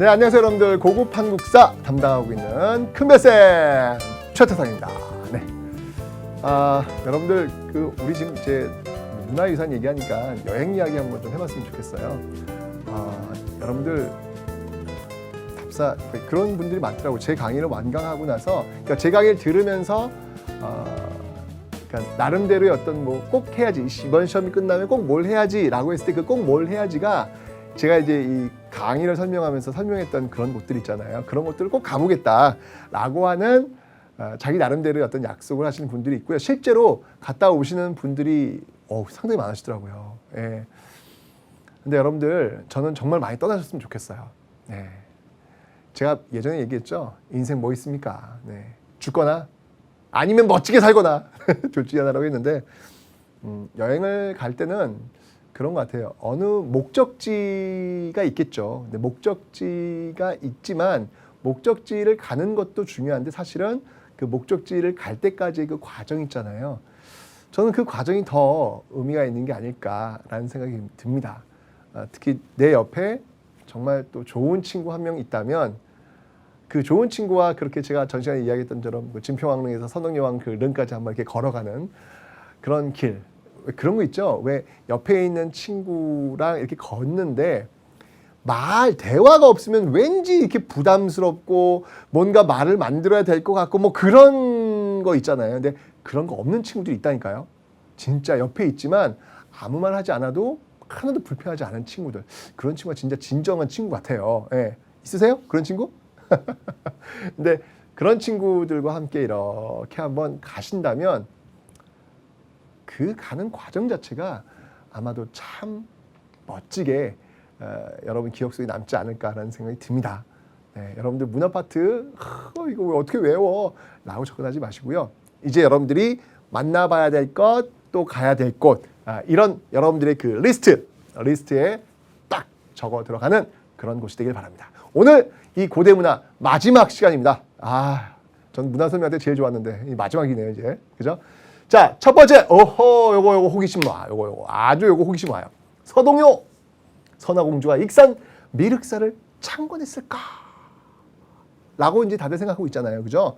네, 안녕하세요 여러분들. 고급 한국사 담당하고 있는 큰별쌤 최태상입니다. 네. 여러분들 우리 지금 이제 문화유산 얘기하니까 여행 이야기 한번 좀 해봤으면 좋겠어요. 여러분들 답사 그런 분들이 많더라고요. 제 강의를 완강하고 나서, 그러니까 제 강의를 들으면서 그러니까 나름대로의 어떤 뭐 꼭 해야지, 이번 시험이 끝나면 꼭 뭘 해야지라고 했을 때 그 꼭 뭘 해야지가 제가 이제 이 강의를 설명하면서 설명했던 그런 것들 있잖아요. 그런 것들을 꼭 가보겠다라고 하는 자기 나름대로의 어떤 약속을 하시는 분들이 있고요. 실제로 갔다 오시는 분들이 상당히 많으시더라고요. 예. 근데 여러분들, 저는 정말 많이 떠나셨으면 좋겠어요. 네. 제가 예전에 얘기했죠. 인생 뭐 있습니까? 네. 죽거나 아니면 멋지게 살거나 둘 중에 하나라고 했는데, 여행을 갈 때는 그런 것 같아요. 어느 목적지가 있겠죠. 근데 목적지가 있지만 목적지를 가는 것도 중요한데 사실은 그 목적지를 갈 때까지의 그 과정 있잖아요. 저는 그 과정이 더 의미가 있는 게 아닐까라는 생각이 듭니다. 특히 내 옆에 정말 또 좋은 친구 한 명 있다면 그 좋은 친구와 그렇게 제가 전 시간에 이야기했던 처럼 진평왕릉에서 선릉여왕 그 릉까지 한번 이렇게 걸어가는 그런 길, 그런 거 있죠. 왜 옆에 있는 친구랑 이렇게 걷는데 대화가 없으면 왠지 이렇게 부담스럽고 뭔가 말을 만들어야 될 것 같고 뭐 그런 거 있잖아요. 근데 그런 거 없는 친구들이 있다니까요. 진짜 옆에 있지만 아무 말 하지 않아도 하나도 불편하지 않은 친구들. 그런 친구가 진짜 진정한 친구 같아요. 예. 있으세요? 그런 친구? 근데 그런 친구들과 함께 이렇게 한번 가신다면 그 가는 과정 자체가 아마도 참 멋지게 여러분 기억 속에 남지 않을까라는 생각이 듭니다. 네, 여러분들 문화파트 이거 왜 어떻게 외워? 라고 접근하지 마시고요. 이제 여러분들이 만나봐야 될 것, 또 가야 될 곳, 이런 여러분들의 그 리스트에 딱 적어 들어가는 그런 곳이 되길 바랍니다. 오늘 이 고대문화 마지막 시간입니다. 전 문화 설명할 때 제일 좋았는데 이 마지막이네요 이제, 그죠? 자, 첫 번째, 요거 호기심 와, 요거 아주 호기심 와요. 서동요, 선화공주와 익산 미륵사를 창건했을까? 라고 이제 다들 생각하고 있잖아요, 그죠?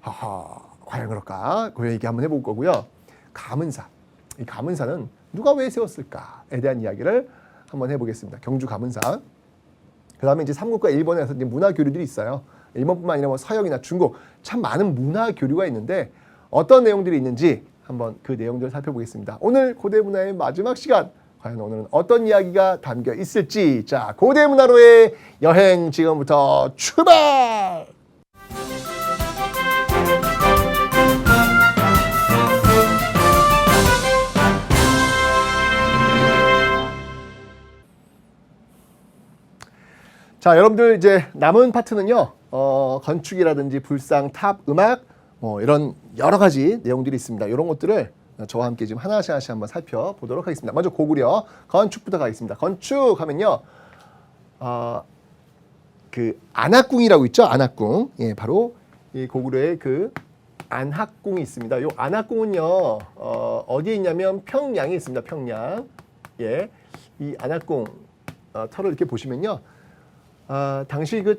과연 그럴까? 그 얘기 한번 해볼 거고요. 가문사, 이 가문사는 누가 왜 세웠을까에 대한 이야기를 한번 해보겠습니다. 경주 가문사. 그 다음에 이제 삼국과 일본에서 이제 문화 교류들이 있어요. 일본뿐만 아니라 뭐 서역이나 중국, 참 많은 문화 교류가 있는데 어떤 내용들이 있는지 한번 그 내용들을 살펴보겠습니다. 오늘 고대문화의 마지막 시간, 과연 오늘은 어떤 이야기가 담겨 있을지. 자, 고대문화로의 여행 지금부터 출발! 자, 여러분들 이제 남은 파트는요, 건축이라든지 불상, 탑, 음악, 이런 여러 가지 내용들이 있습니다. 이런 것들을 저와 함께 지금 하나씩 한번 살펴보도록 하겠습니다. 먼저 고구려 건축부터 가겠습니다. 건축하면요, 그 안학궁이라고 있죠. 안학궁. 예, 바로 이 고구려의 그 안학궁이 있습니다. 이 안학궁은요, 어디에 있냐면 평양에 있습니다. 평양. 예, 이 안학궁 터를 이렇게 보시면요, 당시 그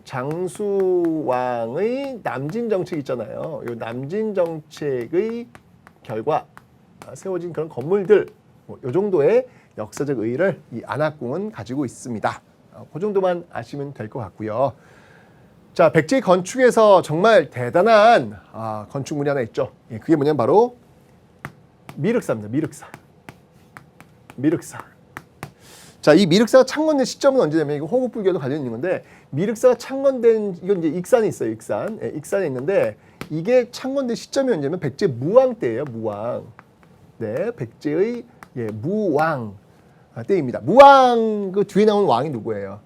장수왕의 남진 정책 있잖아요. 이 남진 정책의 결과 세워진 그런 건물들, 이 정도의 역사적 의의를 이 안학궁은 가지고 있습니다. 그 정도만 아시면 될 것 같고요. 자, 백제 건축에서 정말 대단한 건축물이 하나 있죠. 예, 그게 뭐냐면 바로 미륵사입니다. 미륵사. 자, 이 미륵사가 창건된 시점은 언제냐면, 이거 호국불교도 관련 있는 건데, 미륵사가 창건된, 이건 이제 익산에 있어요, 익산. 예, 익산에 있는데, 이게 창건된 시점이 언제냐면, 백제 무왕 때예요, 무왕. 네, 백제의 무왕 때입니다. 무왕 그 뒤에 나오는 왕이 누구예요?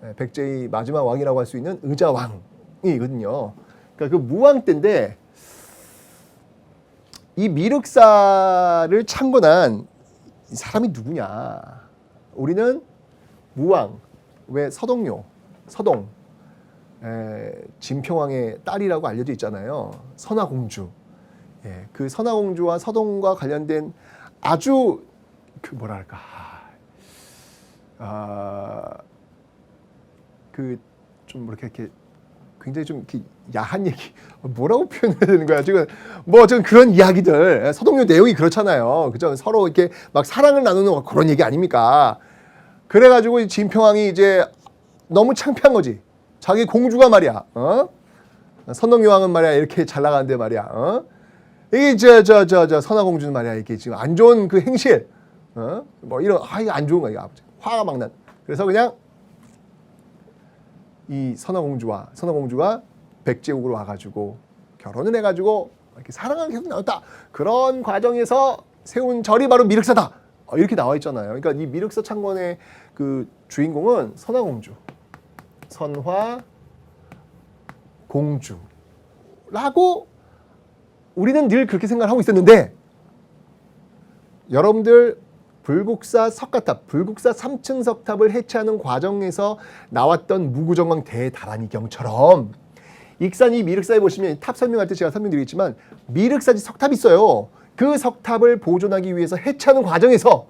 예, 백제의 마지막 왕이라고 할 수 있는 의자왕이거든요. 그러니까 그 무왕 때인데, 이 미륵사를 창건한 이 사람이 누구냐? 우리는 무왕, 왜 서동, 진평왕의 딸이라고 알려져 있잖아요. 선화공주. 예, 그 선화공주와 서동과 관련된 아주 그 뭐랄까, 그 좀 이렇게 굉장히 좀 이렇게 야한 얘기 뭐라고 표현해야 되는 거야 지금 뭐 좀 그런 이야기들 서동요 내용이 그렇잖아요. 그죠? 서로 이렇게 막 사랑을 나누는 그런 얘기 아닙니까? 그래가지고 진평왕이 이제 너무 창피한 거지. 자기 공주가 말이야. 선동여왕은 말이야 이렇게 잘 나가는데 말이야. 이게 저 선화공주는 말이야 이렇게 지금 안 좋은 그 행실. 뭐 이런 이거 안 좋은 거야. 화가 막 난. 그래서 그냥 이 선화공주가 백제국으로 와가지고 결혼을 해가지고 이렇게 사랑하게 계속 나왔다. 그런 과정에서 세운 절이 바로 미륵사다. 이렇게 나와 있잖아요. 그러니까 이 미륵사 창건의 그 주인공은 선화공주라고 우리는 늘 그렇게 생각을 하고 있었는데 여러분들 불국사 석가탑, 불국사 3층 석탑을 해체하는 과정에서 나왔던 무구정왕 대다란이경처럼 익산 이 미륵사에 보시면 탑 설명할 때 제가 설명드리겠지만 미륵사지 석탑이 있어요. 그 석탑을 보존하기 위해서 해체하는 과정에서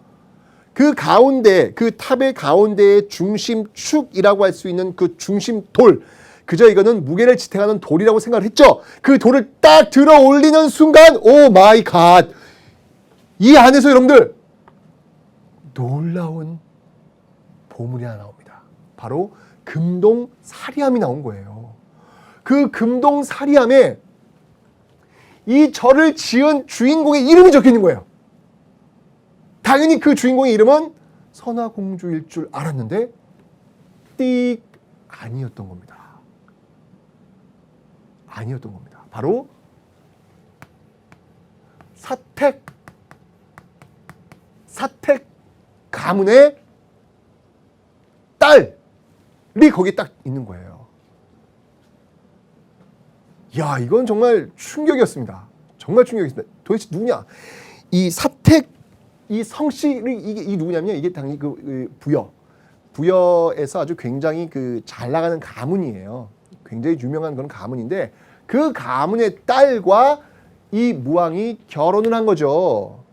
그 가운데, 그 탑의 가운데의 중심축이라고 할 수 있는 그 중심돌, 그저 이거는 무게를 지탱하는 돌이라고 생각을 했죠. 그 돌을 딱 들어 올리는 순간 오 마이 갓, 이 안에서 여러분들 놀라운 보물이 하나 나옵니다. 바로 금동 사리함이 나온 거예요. 그 금동 사리함에 이 절을 지은 주인공의 이름이 적혀 있는 거예요. 당연히 그 주인공의 이름은 선화공주일 줄 알았는데 띡 아니었던 겁니다. 아니었던 겁니다. 바로 사택 가문의 딸이 거기 딱 있는 거예요. 야, 이건 정말 충격이었습니다. 정말 충격이었습니다. 도대체 누구냐? 이 사택, 이 성씨를 이 누구냐면 이게 당연히 그 부여에서 아주 굉장히 그 잘 나가는 가문이에요. 굉장히 유명한 그런 가문인데 그 가문의 딸과 이 무왕이 결혼을 한 거죠.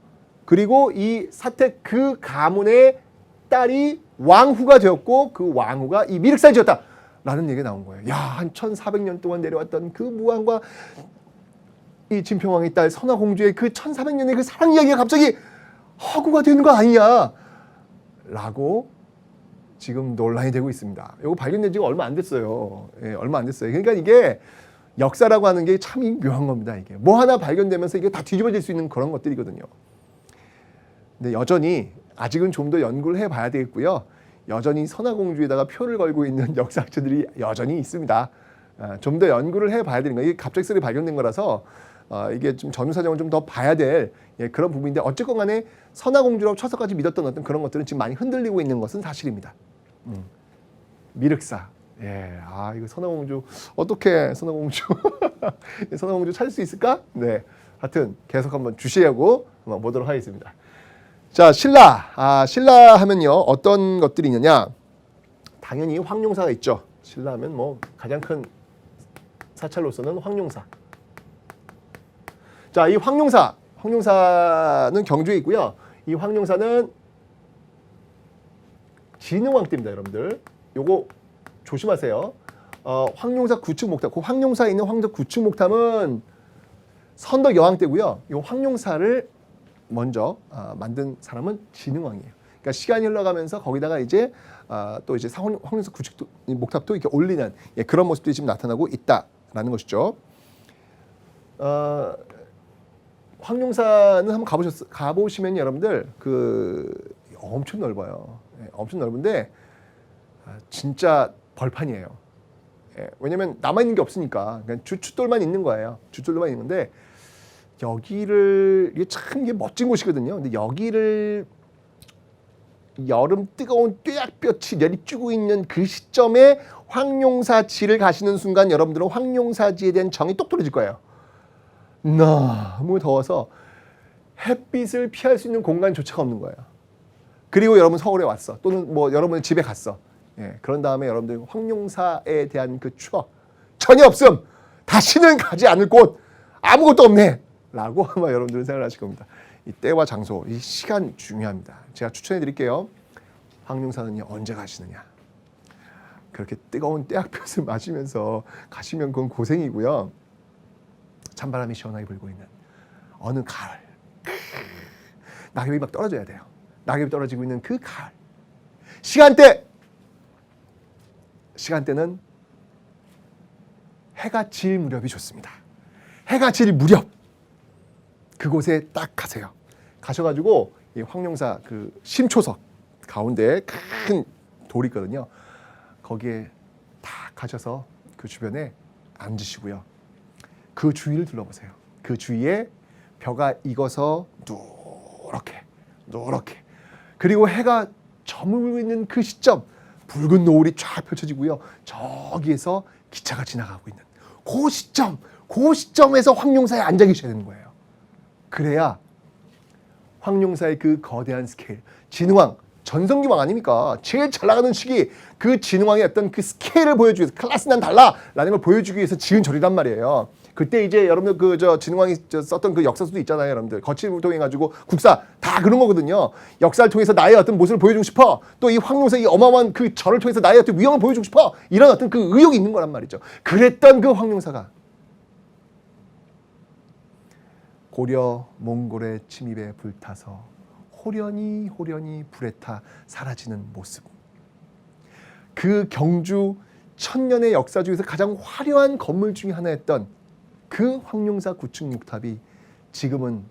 그리고 이 사택 그 가문의 딸이 왕후가 되었고 그 왕후가 이 미륵사를 지었다 라는 얘기가 나온 거예요. 야, 한 1400년 동안 내려왔던 그 무왕과 이 진평왕의 딸 선화공주의 그 1400년의 그 사랑 이야기가 갑자기 허구가 되는 거 아니냐 라고 지금 논란이 되고 있습니다. 이거 발견된 지가 얼마 안 됐어요. 예, 얼마 안 됐어요. 그러니까 이게 역사라고 하는 게 참 묘한 겁니다. 이게 뭐 하나 발견되면서 이게 다 뒤집어질 수 있는 그런 것들이거든요. 근데 여전히 아직은 좀 더 연구를 해봐야 되겠고요. 여전히 선화공주에다가 표를 걸고 있는 역사학자들이 여전히 있습니다. 좀 더 연구를 해봐야 되는 거예요. 이게 갑작스레 발견된 거라서 이게 좀 전후 사정을 좀 더 봐야 될 그런 부분인데 어쨌건 간에 선화공주라고 처서까지 믿었던 어떤 그런 것들은 지금 많이 흔들리고 있는 것은 사실입니다. 미륵사. 예, 이거 선화공주 어떻게 선화공주 선화공주 찾을 수 있을까? 네, 하여튼 계속 한번 주시하고 한번 보도록 하겠습니다. 자, 신라. 신라 하면요 어떤 것들이 있느냐? 당연히 황룡사가 있죠. 신라 하면 뭐 가장 큰 사찰로서는 황룡사. 자, 이 황룡사는 경주에 있고요. 이 황룡사는 진흥왕 때입니다, 여러분들. 요거 조심하세요. 황룡사 구축목탑. 그 황룡사에 있는 황룡사 구축목탑은 선덕 여왕 때고요. 이 황룡사를 먼저 만든 사람은 진흥왕이에요. 그러니까 시간이 흘러가면서 거기다가 이제 또 이제 황룡사 구축목탑도 이렇게 올리는 그런 모습들이 지금 나타나고 있다라는 것이죠. 황룡사는 한번 가보시면 여러분들 엄청 넓어요. 엄청 넓은데 진짜 벌판이에요. 왜냐면 남아있는 게 없으니까 그냥 주춧돌만 있는 거예요. 주춧돌만 있는데 여기를 이게 멋진 곳이거든요. 근데 여기를 여름 뜨거운 뙤약볕이 내리쬐고 있는 그 시점에 황룡사지를 가시는 순간 여러분들은 황룡사지에 대한 정이 똑 떨어질 거예요. 너무 더워서 햇빛을 피할 수 있는 공간조차가 없는 거예요. 그리고 여러분 서울에 왔어. 또는 뭐 여러분 집에 갔어. 그런 다음에 여러분들 황룡사에 대한 그 추억 전혀 없음. 다시는 가지 않을 곳 아무것도 없네. 라고 아마 여러분들은 생각을 하실 겁니다. 이 때와 장소, 이 시간 중요합니다. 제가 추천해 드릴게요. 황룡사는요 언제 가시느냐. 그렇게 뜨거운 떼약볕을 맞으면서 가시면 그건 고생이고요. 찬바람이 시원하게 불고 있는 어느 가을, 낙엽이 막 떨어져야 돼요. 낙엽이 떨어지고 있는 그 가을 시간대는 해가 질 무렵이 좋습니다. 해가 질 무렵 그곳에 딱 가세요. 가셔가지고 이 황룡사 그 심초석 가운데 큰 돌이 있거든요. 거기에 딱 가셔서 그 주변에 앉으시고요. 그 주위를 둘러보세요. 그 주위에 벼가 익어서 노랗게 그리고 해가 저물고 있는 그 시점 붉은 노을이 쫙 펼쳐지고요. 저기에서 기차가 지나가고 있는 그 시점에서 황룡사에 앉아 계셔야 되는 거예요. 그래야 황룡사의 그 거대한 스케일, 진흥왕, 전성기왕 아닙니까? 제일 잘 나가는 시기 그 진흥왕의 어떤 그 스케일을 보여주기 위해서 클래스 난 달라라는 걸 보여주기 위해서 지은 절이란 말이에요. 그때 이제 여러분들 그 진흥왕이 썼던 그 역사서도 있잖아요, 여러분들. 거칠을 통해 가지고 국사 다 그런 거거든요. 역사를 통해서 나의 어떤 모습을 보여주고 싶어. 또 이 황룡사 이 어마어마한 그 절을 통해서 나의 어떤 위엄을 보여주고 싶어. 이런 어떤 그 의욕이 있는 거란 말이죠. 그랬던 그 황룡사가 고려 몽골의 침입에 불타서 호련히 불에 타 사라지는 모습. 그 경주 천년의 역사 중에서 가장 화려한 건물 중에 하나였던 그 황룡사 구축목탑이 지금은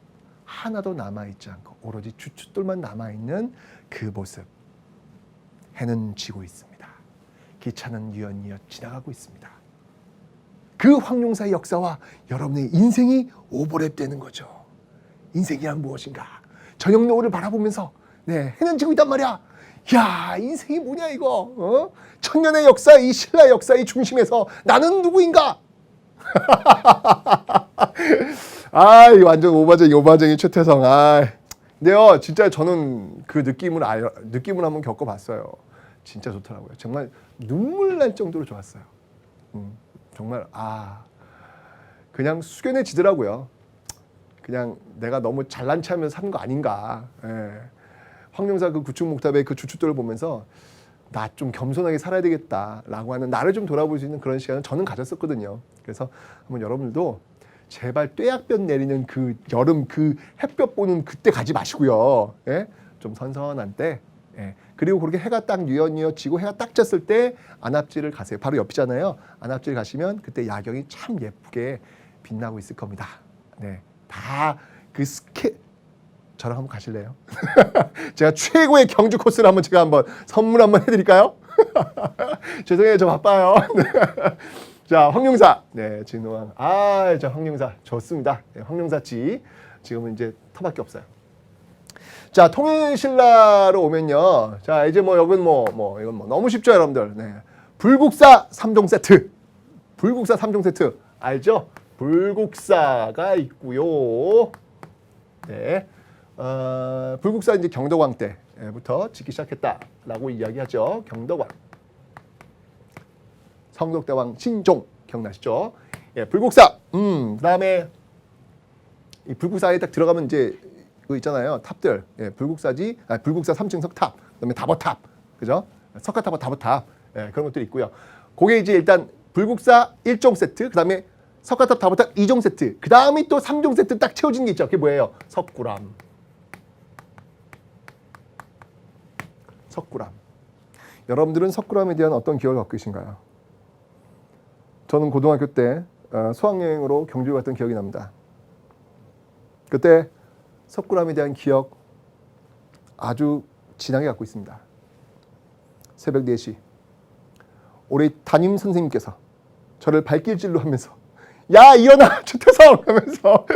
하나도 남아있지 않고 오로지 주춧돌만 남아있는 그 모습. 해는 지고 있습니다. 기차는 유연히어 지나가고 있습니다. 그 황룡사의 역사와 여러분의 인생이 오버랩되는 거죠. 인생이란 무엇인가? 저녁 노을을 바라보면서 해는 지고 있단 말이야. 야, 인생이 뭐냐 이거? 천년의 역사, 이 신라의 역사의 중심에서 나는 누구인가? 아, 이 완전 오바쟁이 최태성. 근데요, 진짜 저는 그 느낌을 한번 겪어봤어요. 진짜 좋더라고요. 정말 눈물 날 정도로 좋았어요. 정말 그냥 숙연해지더라고요. 그냥 내가 너무 잘난 체하면서 사는 거 아닌가. 황룡사 그 구축목탑의 그 주춧돌을 보면서 나 좀 겸손하게 살아야 되겠다라고 하는 나를 좀 돌아볼 수 있는 그런 시간을 저는 가졌었거든요. 그래서 한번 여러분들도 제발 떼약볕 내리는 그 여름 그 햇볕 보는 그때 가지 마시고요. 좀 선선한 때. 그리고 그렇게 해가 딱 뉘엿뉘엿 지고 해가 딱 졌을 때 안압지를 가세요. 바로 옆이잖아요. 안압지를 가시면 그때 야경이 참 예쁘게 빛나고 있을 겁니다. 다 그 저랑 한번 가실래요? 제가 최고의 경주 코스를 제가 선물 한번 해드릴까요? 죄송해요, 저 바빠요. 자, 황룡사. 진흥왕. 저 황룡사 좋습니다. 황룡사지. 지금은 이제 터밖에 없어요. 자, 통일신라로 오면요. 자, 이제 여긴 이건 너무 쉽죠, 여러분들. 불국사 3종 세트. 불국사 3종 세트. 알죠? 불국사가 있고요. 불국사 이제 경덕왕 때부터 짓기 시작했다라고 이야기하죠. 경덕왕. 성덕대왕 신종 기억나시죠? 불국사. 그다음에 이 불국사에 딱 들어가면 이제 그 있잖아요. 탑들. 불국사 3층 석탑. 그다음에 다보탑. 그죠? 석가탑과 다보탑. 그런 것들이 있고요. 그게 이제 일단 불국사 1종 세트, 그다음에 석가탑 다보탑 2종 세트. 그다음에 또 3종 세트 딱 채워진 게 있죠. 그게 뭐예요? 석굴암. 여러분들은 석굴암에 대한 어떤 기억을 갖고 계신가요? 저는 고등학교 때 수학여행으로 경주에 갔던 기억이 납니다. 그때 석굴암에 대한 기억 아주 진하게 갖고 있습니다. 새벽 4시 우리 담임 선생님께서 저를 발길질로 하면서 야, 일어나 최태성 하면서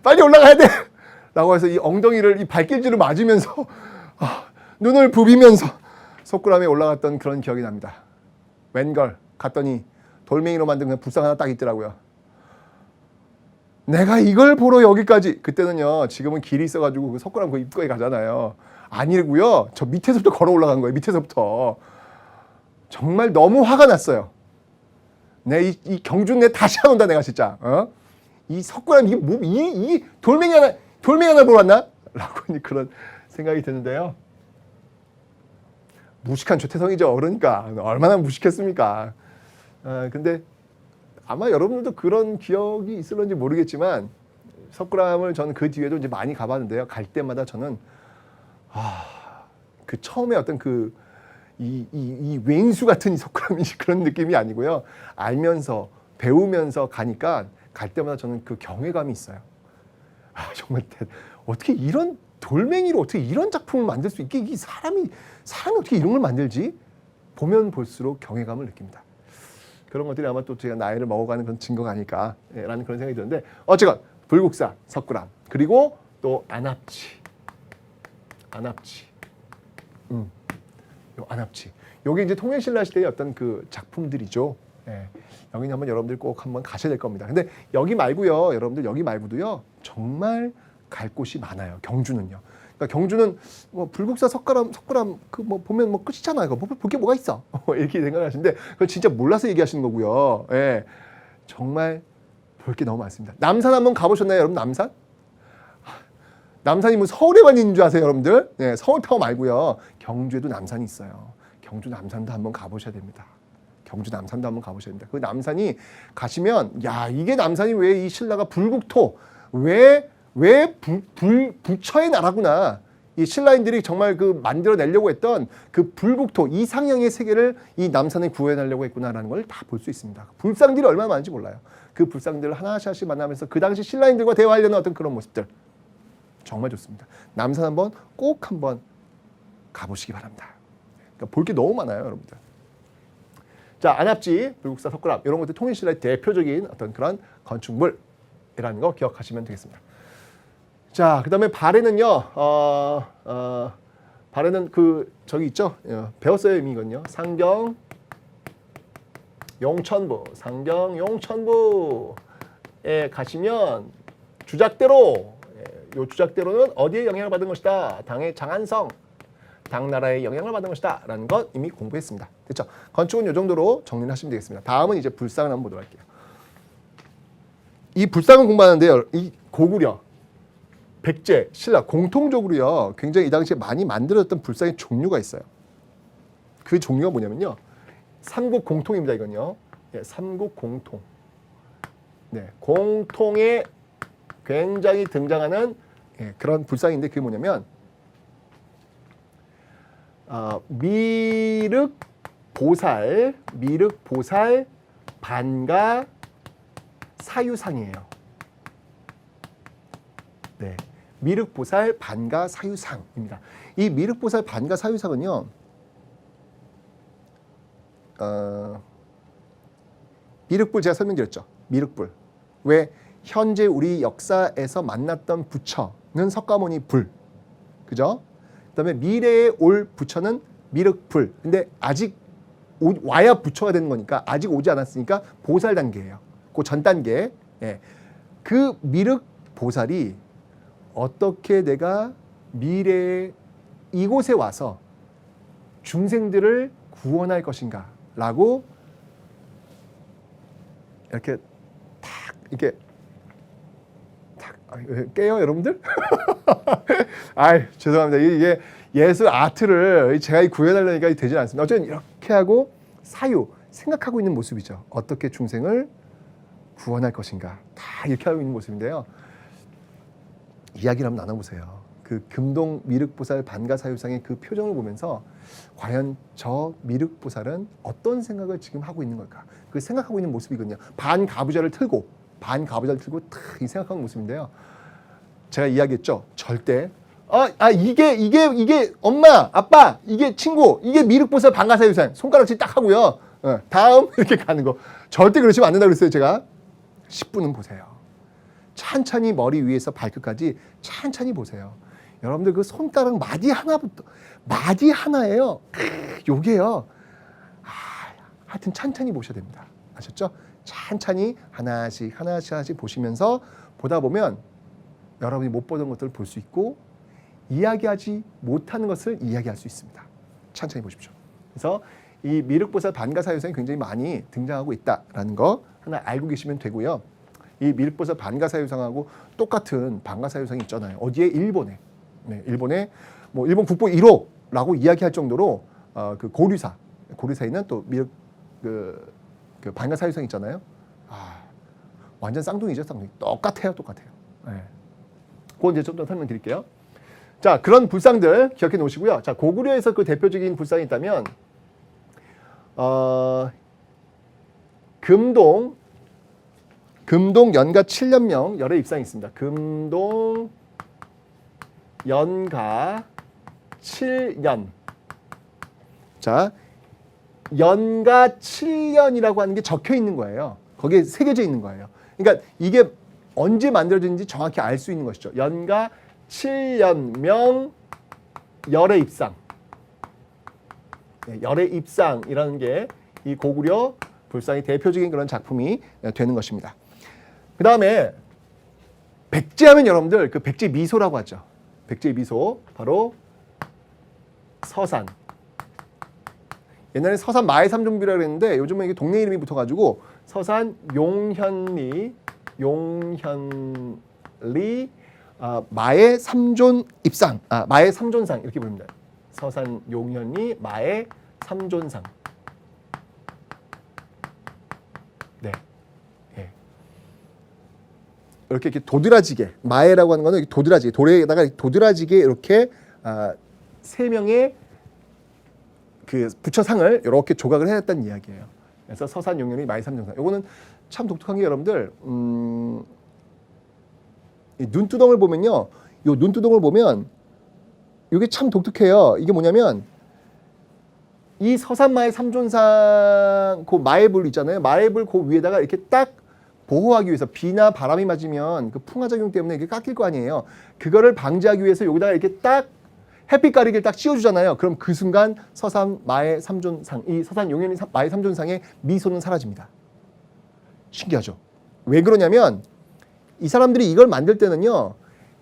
빨리 올라가야 돼 라고 해서 이 엉덩이를 이 발길질로 맞으면서 눈을 부비면서 석굴암에 올라갔던 그런 기억이 납니다. 웬걸 갔더니 돌멩이로 만든 그냥 불상 하나 딱 있더라고요. 내가 이걸 보러 여기까지. 그때는요, 지금은 길이 있어가지고 그 석굴암 그 입구에 가잖아요. 아니고요, 저 밑에서부터 걸어 올라간 거예요. 밑에서부터. 정말 너무 화가 났어요. 이 경주 내 다시 안 온다 내가 진짜. 이 석굴암 이게 뭐 이 돌멩이 하나 보러 왔나? 라고 그런 생각이 드는데요. 무식한 조태성이죠. 그러니까 얼마나 무식했습니까? 근데 아마 여러분들도 그런 기억이 있을런지 모르겠지만 석굴암을 저는 그 뒤에도 이제 많이 가봤는데요. 갈 때마다 저는 그 처음에 어떤 이 왼수 같은 이 석굴암이 그런 느낌이 아니고요. 알면서 배우면서 가니까 갈 때마다 저는 그 경외감이 있어요. 정말 어떻게 이런 돌멩이로 어떻게 이런 작품을 만들 수 있게 이 사람이 어떻게 이런 걸 만들지? 보면 볼수록 경외감을 느낍니다. 그런 것들이 아마 또 제가 나이를 먹어가는 그런 증거가 아닐까라는 그런 생각이 드는데 어쨌건 불국사, 석굴암 그리고 또 안압지. 요 안압지. 요게 이제 통일신라 시대의 어떤 그 작품들이죠. 예. 여기는 한번 여러분들 꼭 한번 가셔야 될 겁니다. 근데 여기 말고요, 여러분들 여기 말고도요, 정말 갈 곳이 많아요. 경주는요. 그러니까 경주는 뭐 불국사, 석굴암 그 뭐 보면 뭐 끝이잖아요. 볼 게 뭐가 있어? 이렇게 생각하시는데 그걸 진짜 몰라서 얘기하시는 거고요. 예. 정말 볼 게 너무 많습니다. 남산 한번 가보셨나요, 여러분? 남산? 남산이 뭐 서울에만 있는 줄 아세요, 여러분들? 네, 서울타워 말고요. 경주에도 남산이 있어요. 경주 남산도 한번 가보셔야 됩니다. 경주 남산도 한번 가보셔야 됩니다. 그 남산이 가시면 야 이게 남산이 왜 이 신라가 불국토 왜 부처의 나라구나. 이 신라인들이 정말 그 만들어내려고 했던 그 불국토 이상형의 세계를 이 남산에 구현하려고 했구나라는 걸 다 볼 수 있습니다. 불상들이 얼마나 많은지 몰라요. 그 불상들을 하나씩 만나면서 그 당시 신라인들과 대화하려는 어떤 그런 모습들 정말 좋습니다. 남산 꼭 한번 가보시기 바랍니다. 그러니까 볼 게 너무 많아요, 여러분들. 자, 안압지, 불국사, 석굴암 이런 것들 통일신라의 대표적인 어떤 그런 건축물이라는 거 기억하시면 되겠습니다. 자, 그다음에 발해는요. 발해는 저기 있죠. 배웠어요, 이미 이건요. 상경 용천부에 가시면 주작대로 요 주작대로는 어디에 영향을 받은 것이다. 당의 장안성, 당나라의 영향을 받은 것이다. 라는 것 이미 공부했습니다. 됐죠? 건축은 이 정도로 정리를 하시면 되겠습니다. 다음은 이제 불상을 한번 보도록 할게요. 이 불상을 공부하는데요. 이 고구려, 백제, 신라 공통적으로요. 굉장히 이 당시에 많이 만들어졌던 불상의 종류가 있어요. 그 종류가 뭐냐면요. 삼국 공통입니다. 이건요. 예, 삼국 공통. 네, 공통에 굉장히 등장하는 그런 불상인데 그게 뭐냐면 미륵보살 반가 사유상이에요. 네, 미륵보살 반가 사유상입니다. 이 미륵보살 반가 사유상은요, 미륵불 제가 설명드렸죠. 미륵불. 왜 현재 우리 역사에서 만났던 부처는 석가모니 불, 그죠? 그다음에 미래에 올 부처는 미륵불. 근데 아직 와야 부처가 되는 거니까 아직 오지 않았으니까 보살 단계예요. 그 전 단계. 예. 그 미륵 보살이 어떻게 내가 미래에 이곳에 와서 중생들을 구원할 것인가라고 이렇게 탁 이렇게 깨요, 여러분들? 죄송합니다. 이게 예술 아트를 제가 구현하려니까 되지 않습니다. 어쨌든 이렇게 하고 사유, 생각하고 있는 모습이죠. 어떻게 중생을 구원할 것인가. 다 이렇게 하고 있는 모습인데요. 이야기를 한번 나눠보세요. 그 금동 미륵보살 반가사유상의 그 표정을 보면서 과연 저 미륵보살은 어떤 생각을 지금 하고 있는 걸까? 그 생각하고 있는 모습이거든요. 반가부좌를 틀고 탁 생각하는 모습인데요. 제가 이야기했죠. 절대 이게 엄마, 아빠, 이게 친구, 이게 미륵보살 반가사유상 손가락질 딱 하고요. 다음 이렇게 가는 거 절대 그러시면 안 된다고 그랬어요. 제가 10분은 보세요. 찬찬히 머리 위에서 발끝까지 찬찬히 보세요. 여러분들 그 손가락 마디 하나예요. 요게요. 하여튼 찬찬히 보셔야 됩니다. 아셨죠? 찬찬히 하나씩 보시면서 보다 보면 여러분이 못 보던 것들을 볼 수 있고 이야기하지 못하는 것을 이야기할 수 있습니다. 찬찬히 보십시오. 그래서 이 미륵보살 반가사유상이 굉장히 많이 등장하고 있다라는 거 하나 알고 계시면 되고요. 이 미륵보살 반가사유상하고 똑같은 반가사유상이 있잖아요. 어디에? 일본에. 네, 일본에 뭐 일본 국보 1호라고 이야기할 정도로 그 고류사에 있는 또 미륵 그 반가사유성 있잖아요. 완전 쌍둥이죠, 쌍둥이. 똑같아요. 네. 그건 이제 좀 더 설명드릴게요. 자, 그런 불상들 기억해 놓으시고요. 자, 고구려에서 그 대표적인 불상이 있다면 금동 연가 7년명 열애 입상이 있습니다. 금동 연가 7년. 자, 연가 7년이라고 하는 게 적혀 있는 거예요. 거기에 새겨져 있는 거예요. 그러니까 이게 언제 만들어졌는지 정확히 알 수 있는 것이죠. 연가 7년명 열애 입상. 열애 입상이라는 게 이 고구려 불상의 대표적인 그런 작품이 되는 것입니다. 그 다음에 백제하면 여러분들 그 백제 미소라고 하죠. 백제 미소 바로 서산. 옛날에 서산 마의 삼존비라고 했는데 요즘은 이게 동네 이름이 붙어가지고 서산 용현리 마의 삼존 입상, 마의 삼존상 이렇게 부릅니다. 서산 용현리 마의 삼존상. 네, 예. 이렇게 도드라지게 마에라고 하는 거는 도드라지게 돌에다가 도드라지게 이렇게 세 명의 그 부처상을 이렇게 조각을 해냈다는 이야기예요. 그래서 서산 용현리 마의 삼존상. 이거는 참 독특한 게 여러분들 이 눈두덩을 보면요, 요 눈두덩을 보면 이게 참 독특해요. 이게 뭐냐면 이 서산마의 삼존상 그 마애불 있잖아요. 마애불 그 위에다가 이렇게 딱 보호하기 위해서 비나 바람이 맞으면 그 풍화작용 때문에 이게 깎일 거 아니에요. 그거를 방지하기 위해서 여기다가 이렇게 딱 햇빛 가리개를 딱 씌워주잖아요. 그럼 그 순간 서산 마의 삼존상, 이 서산 용현리 마의 삼존상의 미소는 사라집니다. 신기하죠? 왜 그러냐면 이 사람들이 이걸 만들 때는요,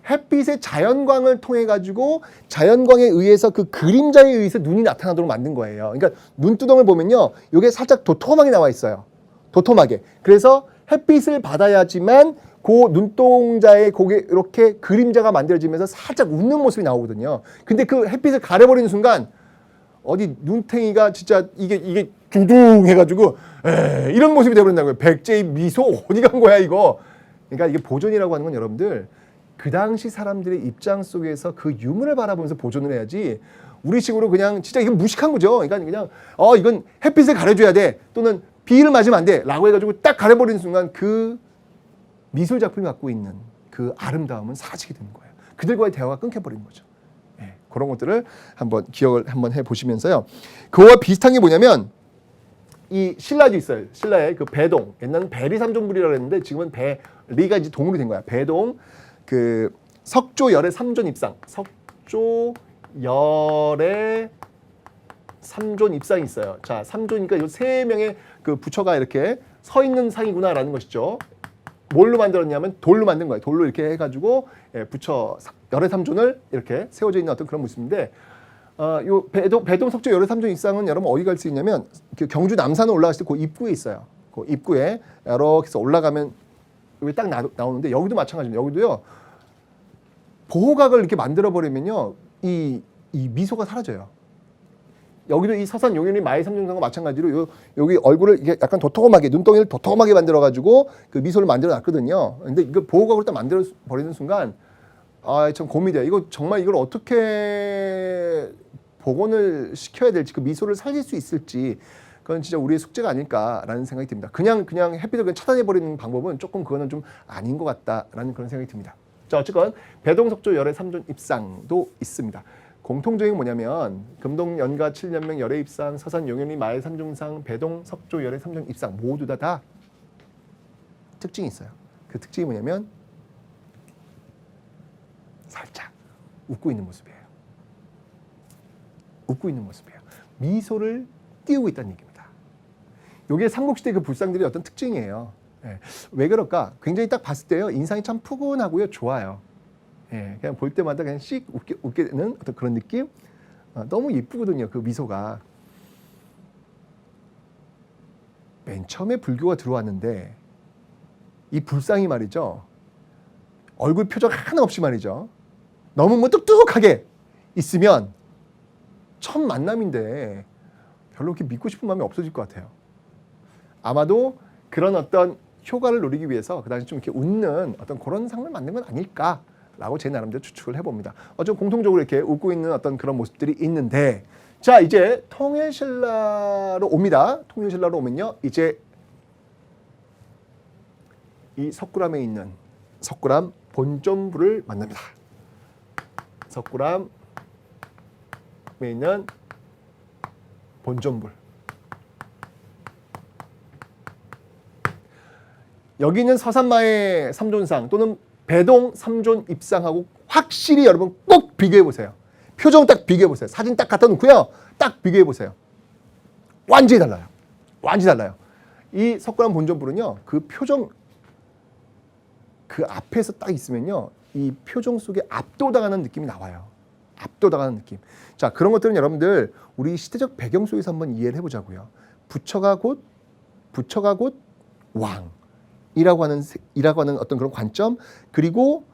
햇빛의 자연광을 통해 가지고 자연광에 의해서 그 그림자에 의해서 눈이 나타나도록 만든 거예요. 그러니까 눈두덩을 보면요, 이게 살짝 도톰하게 나와 있어요. 도톰하게. 그래서 햇빛을 받아야지만 그 눈동자에 거기에 이렇게 그림자가 만들어지면서 살짝 웃는 모습이 나오거든요. 근데 그 햇빛을 가려버리는 순간 어디 눈탱이가 진짜 이게 두둥 해가지고 이런 모습이 되어버린다고요. 백제의 미소 어디 간 거야 이거. 그러니까 이게 보존이라고 하는 건 여러분들 그 당시 사람들의 입장 속에서 그 유물을 바라보면서 보존을 해야지 우리식으로 그냥 진짜 이건 무식한 거죠. 그러니까 그냥 이건 햇빛을 가려줘야 돼 또는 비를 맞으면 안 돼 라고 해가지고 딱 가려버리는 순간 그 미술 작품이 갖고 있는 그 아름다움은 사라지게 되는 거예요. 그들과의 대화가 끊겨버리는 거죠. 네, 그런 것들을 한번 기억을 한번 해보시면서요. 그거와 비슷한 게 뭐냐면 이 신라도 있어요. 신라의 그 배동. 옛날에는 배리 삼존불이라고 했는데 지금은 배리가 이제 동으로 된 거야. 배동 그 석조 열의 삼존 입상. 석조 열의 삼존 입상이 있어요. 자, 삼존이니까 이 세 명의 그 부처가 이렇게 서 있는 상이구나라는 것이죠. 뭘로 만들었냐면 돌로 만든 거예요. 돌로 이렇게 해가지고 부처 열의 삼존을 이렇게 세워져 있는 어떤 그런 모습인데, 요 배동 석조 열의 삼존 입상은 여러분 어디 갈 수 있냐면 그 경주 남산을 올라갔을 때 그 입구에 있어요. 그 입구에 이렇게 해서 올라가면 여기 딱 나오는데 여기도 마찬가지입니다. 여기도요 보호각을 이렇게 만들어 버리면요 이 미소가 사라져요. 여기도 이 서산 용현리 마의 삼존상과 마찬가지로 여기 얼굴을 이게 약간 도톰하게 눈덩이를 도톰하게 만들어 가지고 그 미소를 만들어 놨거든요. 근데 이거 보호각으로 딱 만들어 버리는 순간 참 고민이 돼요. 이거 정말 이걸 어떻게 복원을 시켜야 될지 그 미소를 살릴 수 있을지 그건 진짜 우리의 숙제가 아닐까라는 생각이 듭니다. 그냥 햇빛을 그냥 차단해 버리는 방법은 조금 그거는 좀 아닌 것 같다라는 그런 생각이 듭니다. 자, 어쨌건 배동석조 열의 삼존 입상도 있습니다. 공통적인 뭐냐면 금동 연가 7년명 열애 입상, 서산 용현리 마의 삼존상, 배동 석조 열애 삼존 입상 모두 다 특징이 있어요. 그 특징이 뭐냐면 살짝 웃고 있는 모습이에요. 웃고 있는 모습이에요. 미소를 띄우고 있다는 얘기입니다. 이게 삼국시대 그 불상들의 어떤 특징이에요. 왜 그럴까? 굉장히 딱 봤을 때요 인상이 참 푸근하고요 좋아요. 그냥 볼 때마다 그냥 씩 웃게 되는 어떤 그런 느낌? 너무 예쁘거든요, 그 미소가. 맨 처음에 불교가 들어왔는데 이 불상이 말이죠. 얼굴 표정 하나 없이 말이죠. 너무 뭐 뚝뚝하게 있으면 첫 만남인데 별로 그렇게 믿고 싶은 마음이 없어질 것 같아요. 아마도 그런 어떤 효과를 노리기 위해서 그 당시 좀 이렇게 웃는 어떤 그런 상을 만든 건 아닐까라고 제 나름대로 추측을 해봅니다. 좀 공통적으로 이렇게 웃고 있는 어떤 그런 모습들이 있는데, 자 이제 통일신라로 옵니다. 통일신라로 오면요, 이제 이 석굴암에 있는 석굴암 본점부를 만납니다. 석굴암에 있는 본점불. 여기는 서산마의 삼존상 또는 배동 삼존 입상하고 확실히 여러분 꼭 비교해 보세요. 표정 딱 비교해 보세요. 사진 딱 갖다 놓고요, 딱 비교해 보세요. 완전히 달라요. 완전히 달라요. 이 석굴암 본점불은요, 그 표정, 그 앞에서 딱 있으면요, 이 표정 속에 압도당하는 느낌이 나와요. 압도당하는 느낌. 자, 그런 것들은 여러분들 우리 시대적 배경 속에서 한번 이해를 해보자고요. 부처가 곧 왕이라고 하는 어떤 그런 관점, 그리고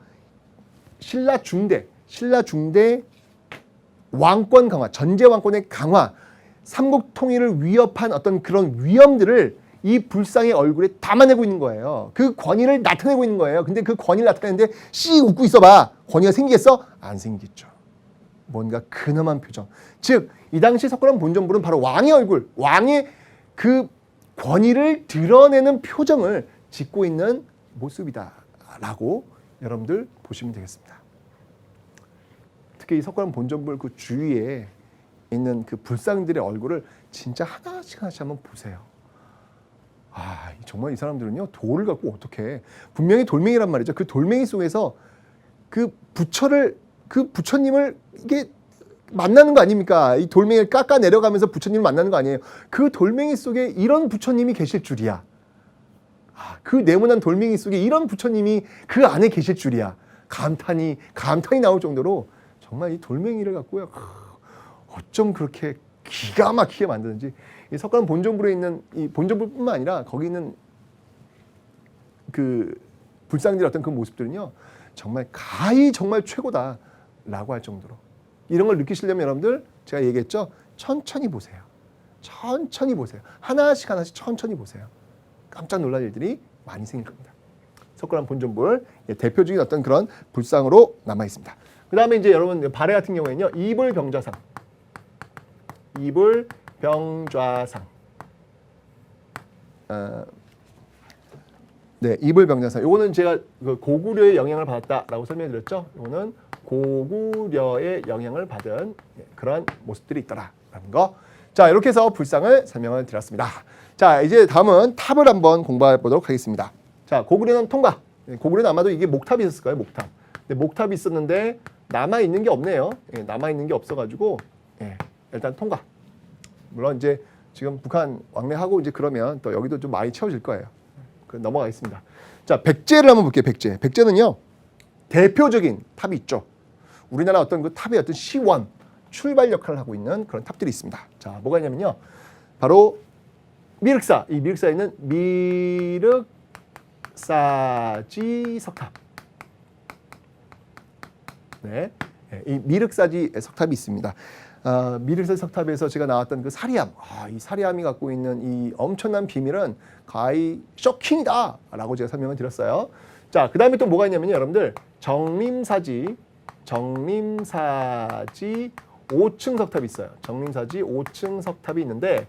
신라 중대 왕권 강화, 전제 왕권의 강화, 삼국 통일을 위협한 어떤 그런 위험들을 이 불상의 얼굴에 담아내고 있는 거예요. 그 권위를 나타내고 있는 거예요. 근데 그 권위를 나타내는데 씩 웃고 있어봐. 권위가 생기겠어? 안 생기겠죠. 뭔가 근엄한 표정. 즉, 이 당시 석굴암 본점불은 바로 왕의 얼굴, 왕의 그 권위를 드러내는 표정을 짓고 있는 모습이다라고 여러분들 보시면 되겠습니다. 특히 이 석굴암 본점불 그 주위에 있는 그 불상들의 얼굴을 진짜 하나씩 한번 보세요. 정말 이 사람들은요, 돌을 갖고 어떻게, 분명히 돌멩이란 말이죠. 그 돌멩이 속에서 그 부처님을 이게 만나는 거 아닙니까? 이 돌멩이를 깎아 내려가면서 부처님을 만나는 거 아니에요? 그 돌멩이 속에 이런 부처님이 계실 줄이야. 그 네모난 돌멩이 속에 이런 부처님이 그 안에 계실 줄이야. 감탄이 나올 정도로 정말 이 돌멩이를 갖고요, 어쩜 그렇게 기가 막히게 만드는지. 이 석굴암 본점불에 있는 이 본점불뿐만 아니라 거기 있는 그 불상들의 어떤 그 모습들은요, 정말 가히 정말 최고다라고 할 정도로, 이런 걸 느끼시려면 여러분들 제가 얘기했죠, 천천히 보세요. 천천히 보세요. 하나씩 천천히 보세요. 깜짝 놀랄 일들이 많이 생길 겁니다. 석굴암 본점불 대표적인 어떤 그런 불상으로 남아 있습니다. 그 다음에 이제 여러분 발해 같은 경우에는요, 이불병좌상. 네, 이불병좌상. 요거는 제가 그 고구려의 영향을 받았다라고 설명드렸죠. 요거는 고구려의 영향을 받은 그런 모습들이 있더라라는 거. 자, 이렇게 해서 불상을 설명을 드렸습니다. 자, 이제 다음은 탑을 한번 공부해 보도록 하겠습니다. 자, 고구려는 통과. 고구려는 아마도 이게 목탑이 있었을 거예요, 목탑. 근데 목탑이 있었는데 남아 있는 게 없네요. 남아 있는 게 없어가지고 일단 통과. 물론 이제 지금 북한 왕래하고 이제 그러면 또 여기도 좀 많이 채워질 거예요. 넘어가겠습니다. 자, 백제를 한번 볼게요. 백제는요, 대표적인 탑이 있죠. 우리나라 어떤 그 탑의 어떤 시원, 출발 역할을 하고 있는 그런 탑들이 있습니다. 자, 뭐가 있냐면요, 바로 미륵사. 이 미륵사에 있는 미륵사지 석탑. 네, 이 미륵사지 석탑이 있습니다. 미륵사지 석탑에서 제가 나왔던 그 사리암, 이 사리암이 갖고 있는 이 엄청난 비밀은 가히 쇼킹이다라고 제가 설명을 드렸어요. 자, 그 다음에 또 뭐가 있냐면요, 여러분들 정림사지 5층 석탑이 있어요. 정림사지 5층 석탑이 있는데,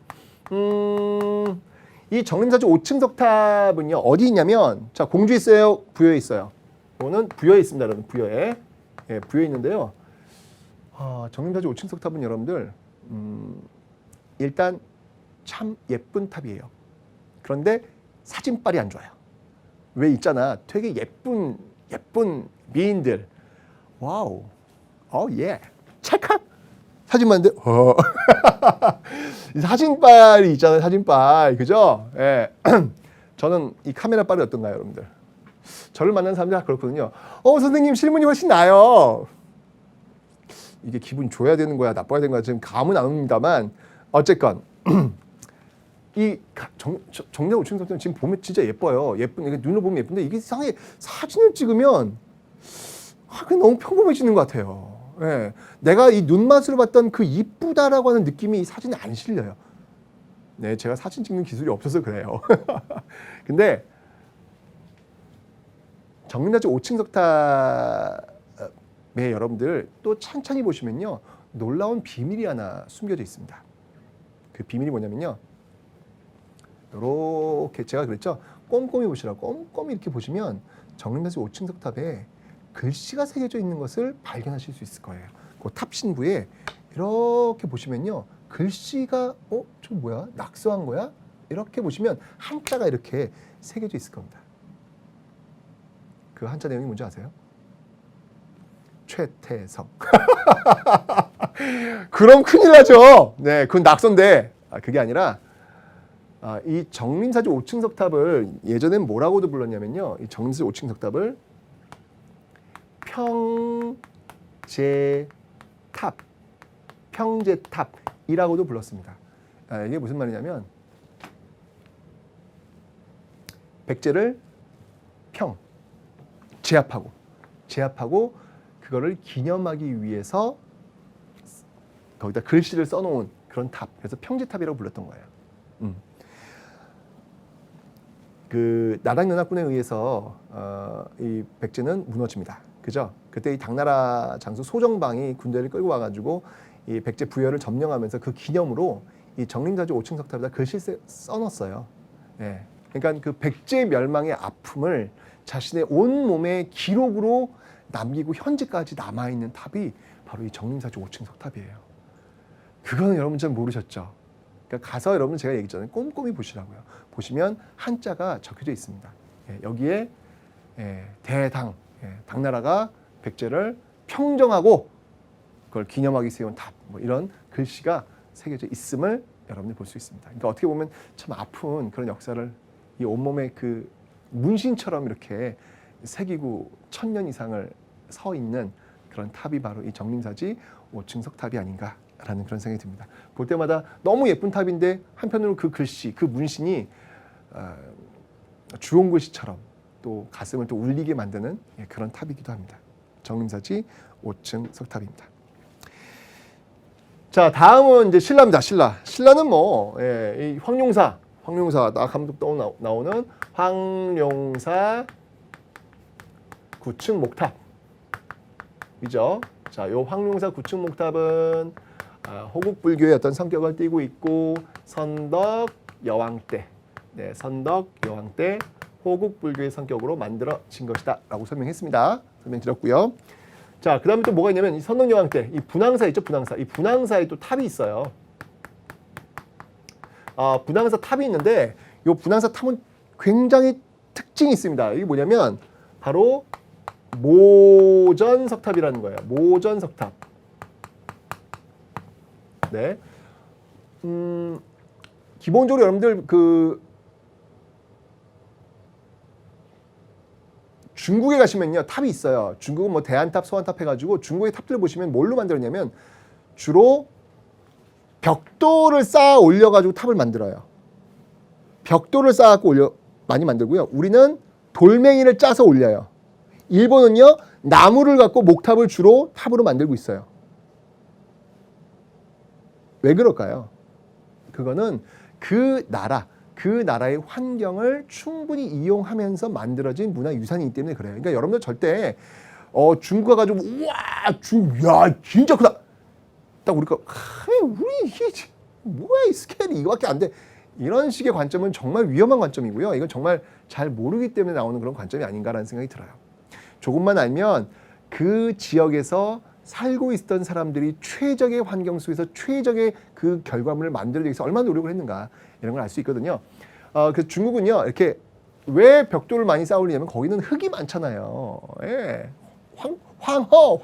이 정림사지 5층 석탑은요, 어디 있냐면, 자, 공주에 있어요, 부여에 있어요? 이거는 부여에 있습니다, 여러분. 부여에 있는데요. 정림사지 5층 석탑은 여러분들 일단 참 예쁜 탑이에요. 그런데 사진빨이 안 좋아요. 왜 있잖아, 되게 예쁜 미인들, 와우, 예, 찰칵 사진 봤는데 사진빨이 있잖아요. 사진빨, 그죠? 예. 저는 이 카메라 빨이 어떤가요, 여러분들? 저를 만나는 사람들이 그렇거든요. 선생님 실물이 훨씬 나아요. 이게 기분 좋아야 되는 거야, 나빠야 되는 거야, 지금 감은 안 옵니다만, 어쨌건 이 정림사지 5층 석탑은 지금 보면 진짜 예뻐요. 눈으로 보면 예쁜데, 이게 이상하게 사진을 찍으면 그냥 너무 평범해지는 것 같아요. 예. 내가 이 눈맛으로 봤던 그 이쁘다라고 하는 느낌이 이 사진에 안 실려요. 네, 제가 사진 찍는 기술이 없어서 그래요. 근데 정림사지 5층 석탑에 여러분들 또 천천히 보시면요, 놀라운 비밀이 하나 숨겨져 있습니다. 그 비밀이 뭐냐면요, 이렇게 제가 그랬죠, 꼼꼼히 보시라고. 꼼꼼히 이렇게 보시면 정림사지 5층 석탑에 글씨가 새겨져 있는 것을 발견하실 수 있을 거예요. 그 탑 신부에 이렇게 보시면요, 글씨가 저 뭐야? 낙서한 거야? 이렇게 보시면 한자가 이렇게 새겨져 있을 겁니다. 그 한자 내용이 뭔지 아세요? 최태성. 그럼 큰일 나죠. 네, 그건 낙서인데 그게 아니라 이 정림사지 5층 석탑을 예전엔 뭐라고도 불렀냐면요, 이 정림사지 5층 석탑을 평제탑이라고도 불렀습니다. 이게 무슨 말이냐면 백제를 제압하고 그거를 기념하기 위해서 거기다 글씨를 써놓은 그런 탑, 그래서 평제탑이라고 불렀던 거예요. 그 나락연합군에 의해서 이 백제는 무너집니다. 그죠? 그때 이 당나라 장수 소정방이 군대를 끌고 와가지고 이 백제 부여를 점령하면서 그 기념으로 이 정림사지 5층 석탑에다 글씨를 써놨어요. 예. 그러니까 그 백제 멸망의 아픔을 자신의 온 몸의 기록으로 남기고 현재까지 남아있는 탑이 바로 이 정림사지 5층 석탑이에요. 그거는 여러분 잘 모르셨죠? 그러니까 가서 여러분 제가 얘기했잖아요. 꼼꼼히 보시라고요. 보시면 한자가 적혀져 있습니다. 예, 여기에 대당, 당나라가 백제를 평정하고 그걸 기념하기 세운 탑, 뭐 이런 글씨가 새겨져 있음을 여러분이 볼 수 있습니다. 그러니까 어떻게 보면 참 아픈 그런 역사를 이 온몸에 그 문신처럼 이렇게 새기고 1000년 이상을 서 있는 그런 탑이 바로 이 정림사지 5층 석탑이 아닌가라는 그런 생각이 듭니다. 볼 때마다 너무 예쁜 탑인데 한편으로 그 글씨, 그 문신이 주홍글씨처럼 또 가슴을 또 울리게 만드는 그런 탑이기도 합니다. 정림사지 5층 석탑입니다. 자, 다음은 이제 신라입니다. 신라는 뭐 이 황룡사 나 감독 또 나오는 황룡사 9층 목탑이죠. 자, 요 황룡사 9층 목탑은 호국 불교의 어떤 성격을 띠고 있고 선덕 여왕 때 호국 불교의 성격으로 만들어진 것이다라고 설명했습니다. 설명드렸고요. 자, 그다음에 또 뭐가 있냐면 이 선덕 여왕 때 이 분황사 있죠, 분황사. 이 분황사에 또 탑이 있어요. 분황사 탑이 있는데 이 분황사 탑은 굉장히 특징이 있습니다. 이게 뭐냐면 바로 모전석탑이라는 거예요. 모전석탑. 네. 기본적으로 여러분들 그 중국에 가시면요 탑이 있어요. 중국은 뭐 대한탑, 소한탑 해가지고 중국의 탑들을 보시면 뭘로 만들었냐면 주로 벽돌을 쌓아 올려가지고 탑을 만들어요. 벽돌을 쌓아갖고 많이 만들고요. 우리는 돌멩이를 짜서 올려요. 일본은요 나무를 갖고 목탑을 주로 탑으로 만들고 있어요. 왜 그럴까요? 그거는 그 나라의 환경을 충분히 이용하면서 만들어진 문화유산이기 때문에 그래요. 그러니까 여러분들 절대 중국 가가지고 우와 야 진짜 크다. 딱 우리가 우리 이게 뭐야 이 스케일이 이거밖에 안 돼. 이런 식의 관점은 정말 위험한 관점이고요. 이건 정말 잘 모르기 때문에 나오는 그런 관점이 아닌가라는 생각이 들어요. 조금만 알면 그 지역에서 살고 있었던 사람들이 최적의 환경 속에서 최적의 그 결과물을 만들어내기 위해서 얼마나 노력을 했는가 이런 걸 알 수 있거든요. 그래서 중국은요 이렇게 왜 벽돌을 많이 쌓으려면 거기는 흙이 많잖아요. 예. 황토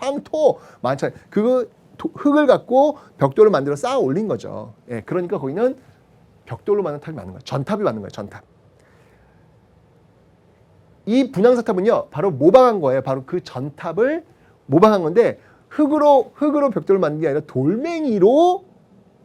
많잖아요. 그거 흙을 갖고 벽돌을 만들어 쌓아 올린 거죠. 예. 그러니까 거기는 벽돌로 만든 탑이 많은 거예요. 전탑이 많은 거예요. 전탑. 이 분황사탑은요 바로 모방한 거예요. 바로 그 전탑을 모방한 건데 흙으로 벽돌을 만든 게 아니라 돌멩이로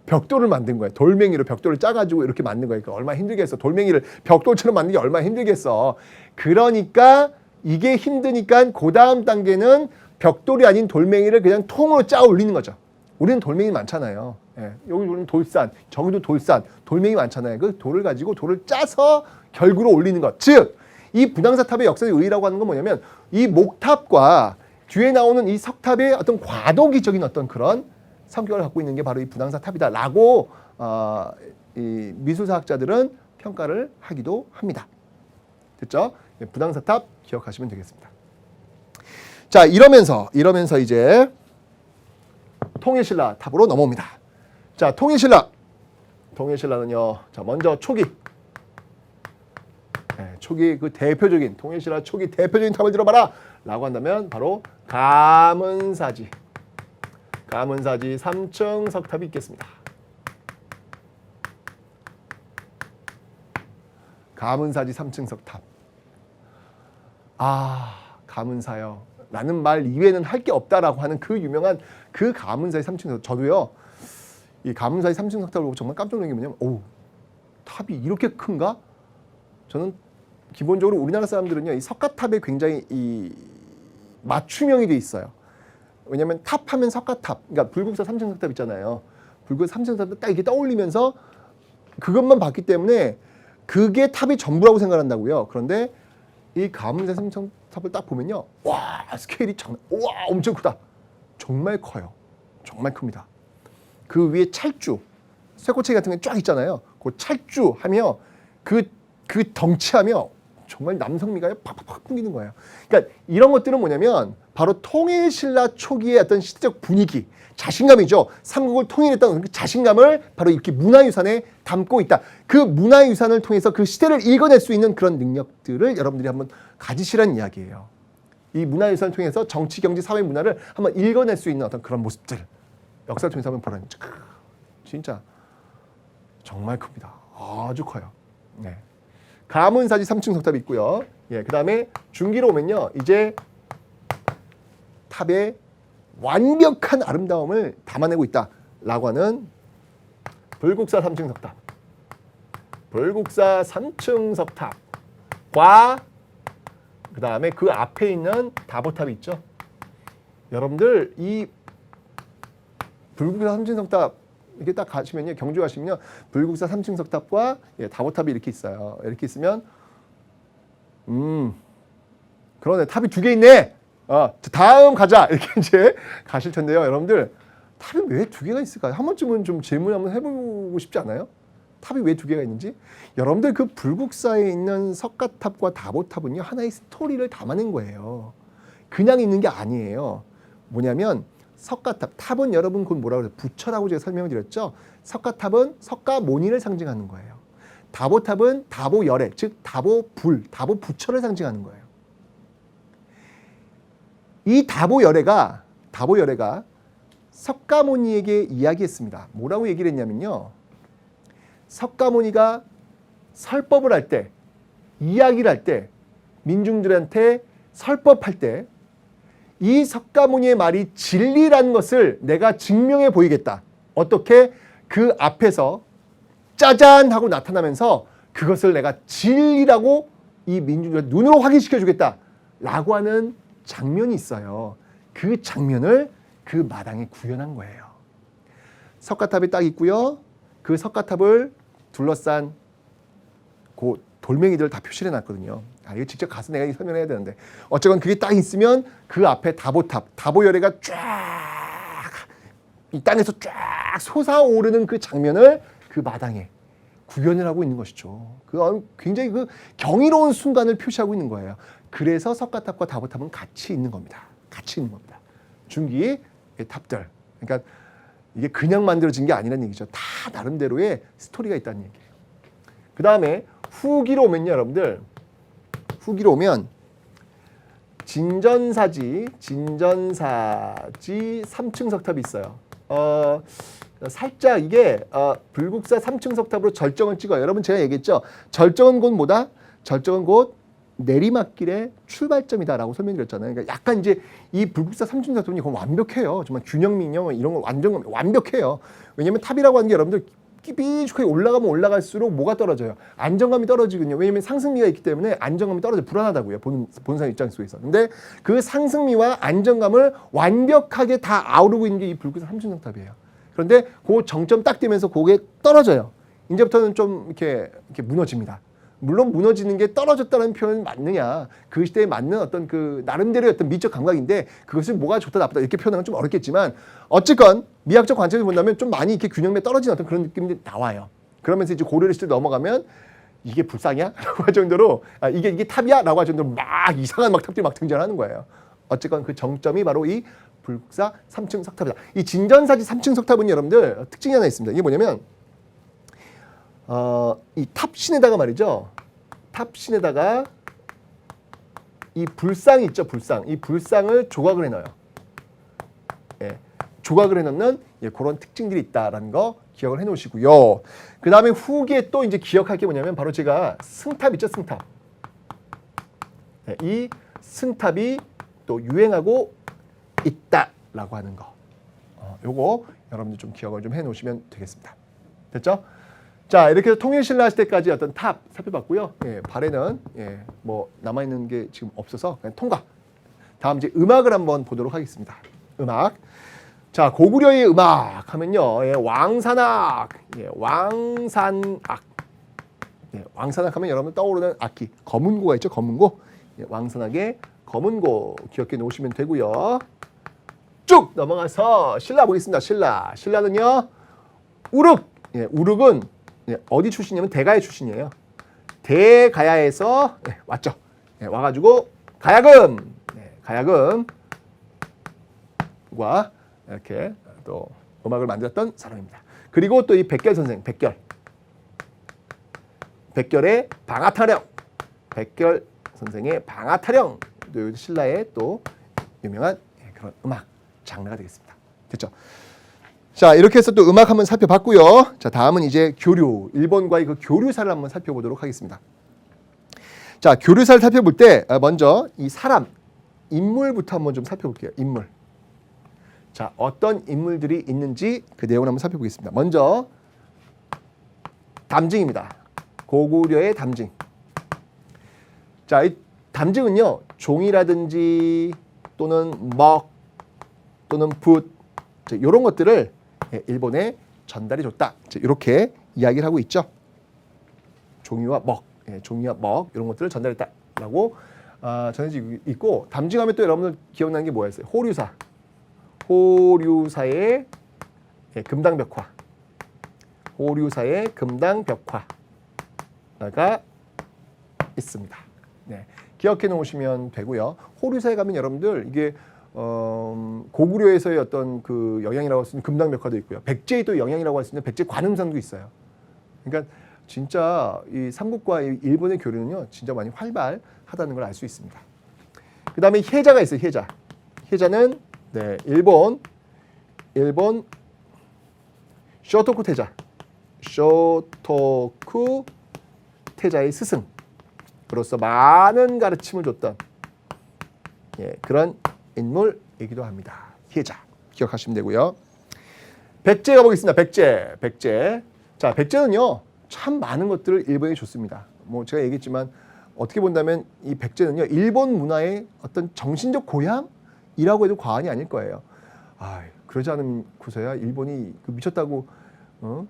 벽돌을 만든 거예요. 돌멩이로 벽돌을 짜가지고 이렇게 만든 거예요. 그러니까 얼마나 힘들겠어. 돌멩이를 벽돌처럼 만든 게 얼마나 힘들겠어. 그러니까 이게 힘드니까 그 다음 단계는 벽돌이 아닌 돌멩이를 그냥 통으로 짜 올리는 거죠. 우리는 돌멩이 많잖아요. 예, 여기 우리는 돌산, 저기도 돌산, 돌멩이 많잖아요. 그 돌을 가지고 돌을 짜서 결구로 올리는 것. 즉, 이 분황사탑의 역사의 의의라고 하는 건 뭐냐면 이 목탑과 뒤에 나오는 이 석탑의 어떤 과도기적인 어떤 그런 성격을 갖고 있는 게 바로 이 분황사탑이다라고 이 미술사학자들은 평가를 하기도 합니다. 됐죠? 분황사탑 기억하시면 되겠습니다. 자, 이러면서 이제 통일신라 탑으로 넘어옵니다. 자, 통일신라는요. 자, 먼저 초기. 네, 초기 그 대표적인 통일신라 초기 대표적인 탑을 들어봐라 라고 한다면 바로 가문사지 3층 석탑이 있겠습니다. 가문사지 3층 석탑. 가문사요. 라는 말 이외에는 할 게 없다라고 하는 그 유명한 그 가문사지 3층 석탑. 저도요. 이 가문사지 3층 석탑을 보고 정말 깜짝 놀란 게 뭐냐면 탑이 이렇게 큰가? 저는 기본적으로 우리나라 사람들은요. 이 석가탑에 굉장히 이 맞춤형이 돼 있어요. 왜냐하면 탑하면 석가탑. 그러니까 불국사 3층 석탑 있잖아요. 불국사 3층 석탑 딱 이렇게 떠올리면서 그것만 봤기 때문에 그게 탑이 전부라고 생각한다고요. 그런데 이 가문사지 3층 탑을 딱 보면요. 와, 스케일이 엄청 크다. 정말 커요. 정말 큽니다. 그 위에 찰주, 쇠꼬챙이 같은 게 쫙 있잖아요. 그 찰주 하며 그 덩치하며 정말 남성미가 팍팍팍 풍기는 거예요. 그러니까 이런 것들은 뭐냐면 바로 통일신라 초기의 어떤 시대적 분위기, 자신감이죠. 삼국을 통일했다는 그 자신감을 바로 이렇게 문화유산에 담고 있다. 그 문화유산을 통해서 그 시대를 읽어낼 수 있는 그런 능력들을 여러분들이 한번 가지시라는 이야기예요. 이 문화유산을 통해서 정치, 경제, 사회, 문화를 한번 읽어낼 수 있는 어떤 그런 모습들. 역사를 통해서 한번 보라는 진짜 정말 큽니다. 아주 커요. 네. 가문사지 3층 석탑이 있고요. 예, 그 다음에 중기로 오면요. 이제 탑의 완벽한 아름다움을 담아내고 있다라고 하는 불국사 3층 석탑. 불국사 3층 석탑과 그 다음에 그 앞에 있는 다보탑이 있죠. 여러분들 이 불국사 3층 석탑 이렇게 딱 가시면요. 경주 가시면요. 불국사 3층 석탑과 다보탑이 이렇게 있어요. 이렇게 있으면 그러네. 탑이 2개 있네. 다음 가자. 이렇게 이제 가실 텐데요. 여러분들 탑이 왜 2개가 있을까요? 한 번쯤은 좀 질문 한번 해보고 싶지 않아요? 탑이 왜 2개가 있는지? 여러분들 그 불국사에 있는 석가탑과 다보탑은요. 하나의 스토리를 담아낸 거예요. 그냥 있는 게 아니에요. 뭐냐면 석가탑, 탑은 여러분 곧 뭐라고 그래요? 부처라고 제가 설명을 드렸죠. 석가탑은 석가모니를 상징하는 거예요. 다보탑은 다보열애, 즉 다보불, 다보부처를 상징하는 거예요. 이 다보열애가 석가모니에게 이야기했습니다. 뭐라고 얘기를 했냐면요. 석가모니가 설법을 할 때, 이야기를 할 때, 민중들한테 설법할 때 이 석가모니의 말이 진리라는 것을 내가 증명해 보이겠다. 어떻게? 그 앞에서 짜잔 하고 나타나면서 그것을 내가 진리라고 이 민중들 눈으로 확인시켜 주겠다 라고 하는 장면이 있어요. 그 장면을 그 마당에 구현한 거예요. 석가탑이 딱 있고요. 그 석가탑을 둘러싼 그 돌멩이들을 다 표시해 놨거든요. 이거 직접 가서 내가 설명해야 되는데 어쨌건 그게 딱 있으면 그 앞에 다보탑, 다보열애가 쫙 이 땅에서 쫙 솟아오르는 그 장면을 그 마당에 구현을 하고 있는 것이죠. 굉장히 그 경이로운 순간을 표시하고 있는 거예요. 그래서 석가탑과 다보탑은 같이 있는 겁니다. 같이 있는 겁니다. 중기 탑들. 그러니까 이게 그냥 만들어진 게 아니라는 얘기죠. 다 나름대로의 스토리가 있다는 얘기예요. 그 다음에 후기로 오면요, 여러분들. 후기로 오면 진전사지 3층 석탑이 있어요. 살짝 이게 불국사 3층 석탑으로 절정을 찍어요. 여러분 제가 얘기했죠. 절정은 곧 뭐다? 절정은 곧 내리막길의 출발점이다라고 설명드렸잖아요. 그러니까 약간 이제 이 불국사 3층 석탑이 완벽해요. 정말 균형, 민영 이런 거 완전 완벽해요. 왜냐하면 탑이라고 하는 게 여러분들 삐죽하게 올라가면 올라갈수록 뭐가 떨어져요? 안정감이 떨어지거든요. 왜냐하면 상승미가 있기 때문에 안정감이 떨어져 불안하다고요. 본사 입장 속에서. 근데 그 상승미와 안정감을 완벽하게 다 아우르고 있는 게 이 불구사 삼층석탑이에요. 그런데 그 정점 딱 되면서 그게 떨어져요. 이제부터는 좀 이렇게 무너집니다. 물론 무너지는 게 떨어졌다는 표현이 맞느냐, 그 시대에 맞는 어떤 그 나름대로의 어떤 미적 감각인데 그것을 뭐가 좋다 나쁘다 이렇게 표현하면 좀 어렵겠지만 어쨌건 미학적 관점에서 본다면 좀 많이 이렇게 균형에 떨어진 어떤 그런 느낌이 나와요. 그러면서 이제 고려의 시대 넘어가면 이게 불상이야? 라고 할 정도로 이게 탑이야? 라고 할 정도로 막 이상한 막 탑들이 막 등장하는 거예요. 어쨌건 그 정점이 바로 이 불국사 3층 석탑이다. 이 진전사지 3층 석탑은 여러분들 특징이 하나 있습니다. 이게 뭐냐면 이 탑신에다가 말이죠. 탑신에다가 이 불상이 있죠. 불상. 이 불상을 조각을 해놔요. 예, 조각을 해놓는 그런 특징들이 있다라는 거 기억을 해놓으시고요. 그 다음에 후기에 또 이제 기억할 게 뭐냐면 바로 제가 승탑 있죠. 승탑. 예, 이 승탑이 또 유행하고 있다라고 하는 거. 요거 여러분들 좀 기억을 좀 해놓으시면 되겠습니다. 됐죠? 자, 이렇게 해서 통일신라 시대까지 어떤 탑 살펴봤고요. 예, 발에는 뭐 남아있는 게 지금 없어서 그냥 통과. 다음 이제 음악을 한번 보도록 하겠습니다. 음악. 자, 고구려의 음악 하면요. 왕산악. 왕산악. 왕산악 하면 여러분 떠오르는 악기. 검은고가 있죠. 검은고. 왕산악의 검은고 기억해 놓으시면 되고요. 쭉 넘어가서 신라 보겠습니다. 신라. 신라는요. 우륵. 우륵은 어디 출신이냐면 대가야 출신이에요. 대가야에서 왔죠. 와가지고 가야금, 가야금과 이렇게 또 음악을 만들었던 사람입니다. 그리고 또 이 백결 선생, 백결의 방아타령, 백결 선생의 방아타령, 또 신라의 또 유명한 그런 음악 장르가 되겠습니다. 됐죠? 자, 이렇게 해서 또 음악 한번 살펴봤고요. 자, 다음은 이제 교류, 일본과의 그 교류사를 한번 살펴보도록 하겠습니다. 자, 교류사를 살펴볼 때 먼저 이 사람, 인물부터 한번 좀 살펴볼게요. 인물. 자, 어떤 인물들이 있는지 그 내용을 한번 살펴보겠습니다. 먼저 담징입니다. 고구려의 담징. 자, 이 담징은요, 종이라든지 또는 먹 또는 붓 이런 것들을 일본에 전달해 줬다. 이렇게 이야기를 하고 있죠. 종이와 먹, 이런 것들을 전달했다라고 전해지고 있고, 담징하면 또 여러분들 기억나는 게 뭐였어요? 호류사. 호류사의 금당벽화. 호류사의 금당벽화가 있습니다. 네, 기억해 놓으시면 되고요. 호류사에 가면 여러분들 이게 고구려에서의 어떤 그 영향이라고 할 수 있는 금당벽화도 있고요. 백제의 또 영향이라고 할 수 있는 백제 관음상도 있어요. 그러니까 진짜 이 삼국과 일본의 교류는요, 진짜 많이 활발하다는 걸 알 수 있습니다. 그 다음에 혜자가 있어요. 혜자. 혜자는 일본 쇼토쿠 태자. 쇼토쿠 태자의 스승으로서 많은 가르침을 줬던 그런 인물이기도 합니다. 혜자 기억하시면 되고요. 백제 가보겠습니다. 백제. 자, 백제는요 참 많은 것들을 일본에 줬습니다. 뭐 제가 얘기했지만 어떻게 본다면 이 백제는요 일본 문화의 어떤 정신적 고향이라고 해도 과언이 아닐 거예요. 그러지 않고서야 일본이 그 미쳤다고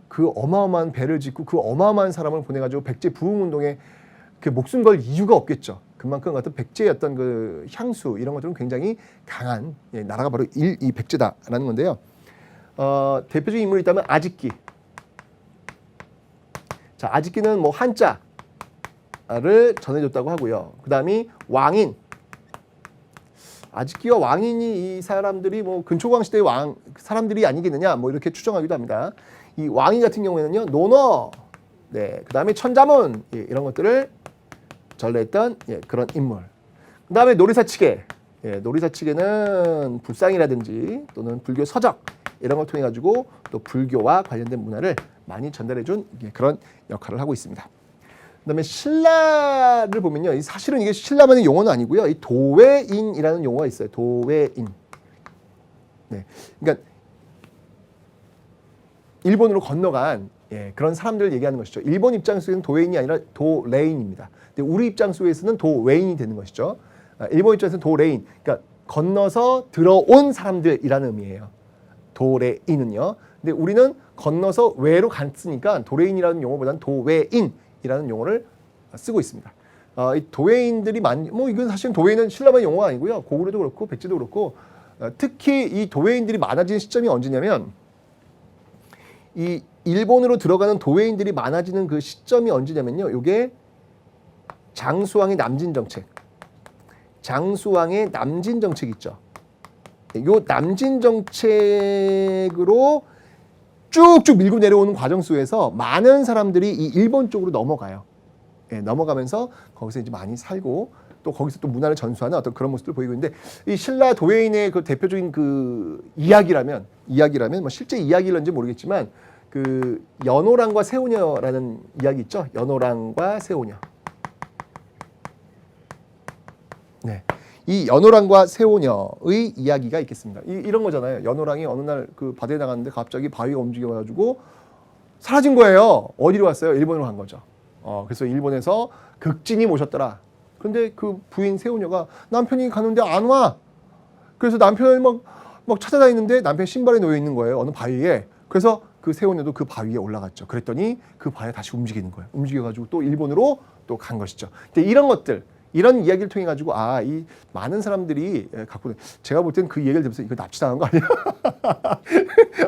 그 어마어마한 배를 짓고 그 어마어마한 사람을 보내가지고 백제 부흥운동에 그 목숨 걸 이유가 없겠죠. 그만큼 어떤 백제의 어떤 그 향수 이런 것들은 굉장히 강한 나라가 바로 이 백제다라는 건데요. 대표적인 인물이 있다면 아직기. 자, 아직기는 뭐 한자를 전해줬다고 하고요. 그 다음이 왕인. 아직기와 왕인이 이 사람들이 뭐 근초광 시대의 왕 사람들이 아니겠느냐 뭐 이렇게 추정하기도 합니다. 이 왕인 같은 경우에는요 논어, 그 다음에 천자문 이런 것들을 전래했던 그런 인물. 그 다음에 노리사치계. 노리사치계는 불상이라든지 또는 불교 서적 이런 걸 통해 가지고 또 불교와 관련된 문화를 많이 전달해준 그런 역할을 하고 있습니다. 그다음에 신라를 보면요, 사실은 이게 신라만의 용어는 아니고요, 이 도외인이라는 용어가 있어요. 도외인. 그러니까 일본으로 건너간 예, 그런 사람들을 얘기하는 것이죠. 일본 입장 속에서는 도레인이 아니라 도레인입니다. 근데 우리 입장 속에서는 도웨인이 되는 것이죠. 일본 입장에서는 도레인, 그러니까 건너서 들어온 사람들이라는 의미예요. 도레인은요. 근데 우리는 건너서 외로 갔으니까 도레인이라는 용어보다는 도웨인이라는 용어를 쓰고 있습니다. 이 도웨인들이 이건 사실 도웨인은 신라만 용어가 아니고요. 고구려도 그렇고 백제도 그렇고 특히 이 도웨인들이 많아지는 시점이 언제냐면 이 일본으로 들어가는 도웨인들이 많아지는 그 시점이 언제냐면요. 이게 장수왕의 남진 정책. 장수왕의 남진 정책 있죠. 요 남진 정책으로 쭉쭉 밀고 내려오는 과정 속에서 많은 사람들이 이 일본 쪽으로 넘어가요. 예, 넘어가면서 거기서 이제 많이 살고 또 거기서 또 문화를 전수하는 어떤 그런 모습을 보이고 있는데 이 신라 도웨인의 그 대표적인 그 이야기라면 뭐 실제 이야기인지 모르겠지만 그 연호랑과 새우녀라는 이야기 있죠. 연호랑과 새우녀. 네. 이 연호랑과 새우녀의 이야기가 있겠습니다. 이런 거잖아요. 연호랑이 어느 날 그 바다에 나갔는데 갑자기 바위가 움직여가지고 사라진 거예요. 어디로 갔어요? 일본으로 간 거죠. 그래서 일본에서 극진이 모셨더라. 근데 그 부인 새우녀가 남편이 가는데 안 와. 그래서 남편을 막 찾아다니는데 남편 신발이 놓여 있는 거예요. 어느 바위에. 그래서 그 새우녀도 그 바위에 올라갔죠. 그랬더니 그 바위가 다시 움직이는 거예요. 움직여가지고 또 일본으로 또 간 것이죠. 근데 이런 것들, 이런 이야기를 통해 가지고 이 많은 사람들이 갖고 제가 볼 땐 그 얘기를 들으면서 이거 납치당한 거 아니야?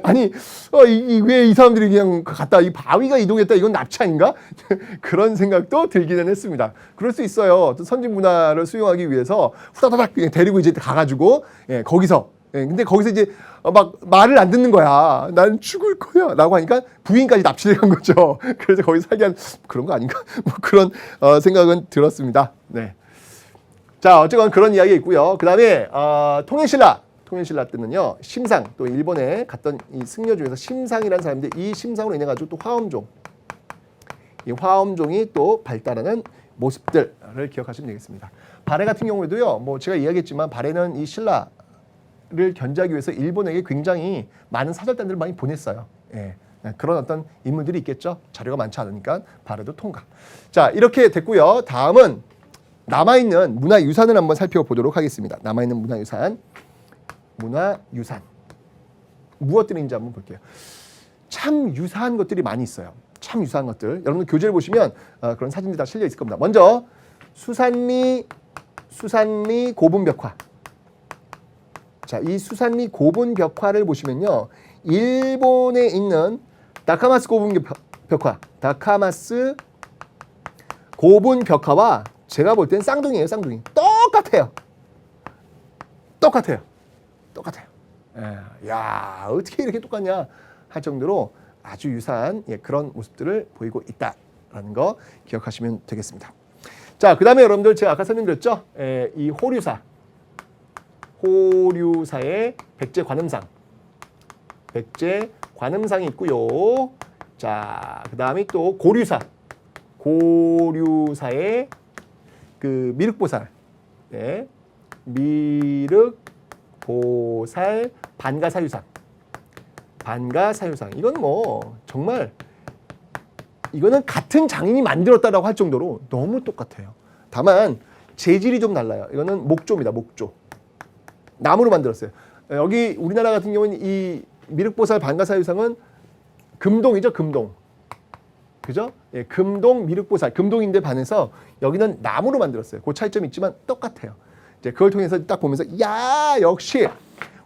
아니 왜 이 사람들이 그냥 갔다 이 바위가 이동했다 이건 납치 아닌가? 그런 생각도 들기는 했습니다. 그럴 수 있어요. 선진 문화를 수용하기 위해서 후다다닥 그냥 데리고 이제 가가지고 거기서 근데 거기서 이제 막 말을 안 듣는 거야. 난 죽을 거야. 라고 하니까 부인까지 납치를 한 거죠. 그래서 거기서 살게 한 그런 거 아닌가? 뭐 그런 생각은 들었습니다. 네. 자, 어쨌건 그런 이야기가 있고요. 그 다음에 통일신라 때는요. 심상, 또 일본에 갔던 이 승려 중에서 심상이라는 사람인데 이 심상으로 인해 가지고 또 화엄종. 이 화엄종이 또 발달하는 모습들을 기억하시면 되겠습니다. 발해 같은 경우에도요. 뭐 제가 이야기했지만 발해는 이 신라 를 견제하기 위해서 일본에게 굉장히 많은 사절단들을 많이 보냈어요. 예, 그런 어떤 인물들이 있겠죠. 자료가 많지 않으니까 발해도 통과. 자, 이렇게 됐고요. 다음은 남아있는 문화유산을 한번 살펴보도록 하겠습니다. 남아있는 문화유산. 무엇들인지 한번 볼게요. 참 유사한 것들이 많이 있어요. 참 유사한 것들. 여러분들 교재를 보시면 그런 사진들이 다 실려 있을 겁니다. 먼저 수산리 고분벽화. 자, 이 수산리 고분벽화를 보시면요. 일본에 있는 다카마스 고분벽화와 제가 볼 땐 쌍둥이에요. 쌍둥이. 똑같아요. 야, 어떻게 이렇게 똑같냐 할 정도로 아주 유사한 그런 모습들을 보이고 있다라는 거 기억하시면 되겠습니다. 자, 그 다음에 여러분들 제가 아까 설명드렸죠. 이 호류사의 백제관음상이 있고요. 자, 그 다음에 또 고류사의 그 미륵보살, 미륵보살 반가사유상. 이건 뭐 정말 이거는 같은 장인이 만들었다라고 할 정도로 너무 똑같아요. 다만 재질이 좀 달라요. 이거는 목조입니다. 목조. 나무로 만들었어요. 여기 우리나라 같은 경우는 이 미륵보살 반가사유상은 금동이죠. 금동. 그죠? 금동 미륵보살. 금동인데 반해서 여기는 나무로 만들었어요. 그 차이점이 있지만 똑같아요. 이제 그걸 통해서 딱 보면서 야, 역시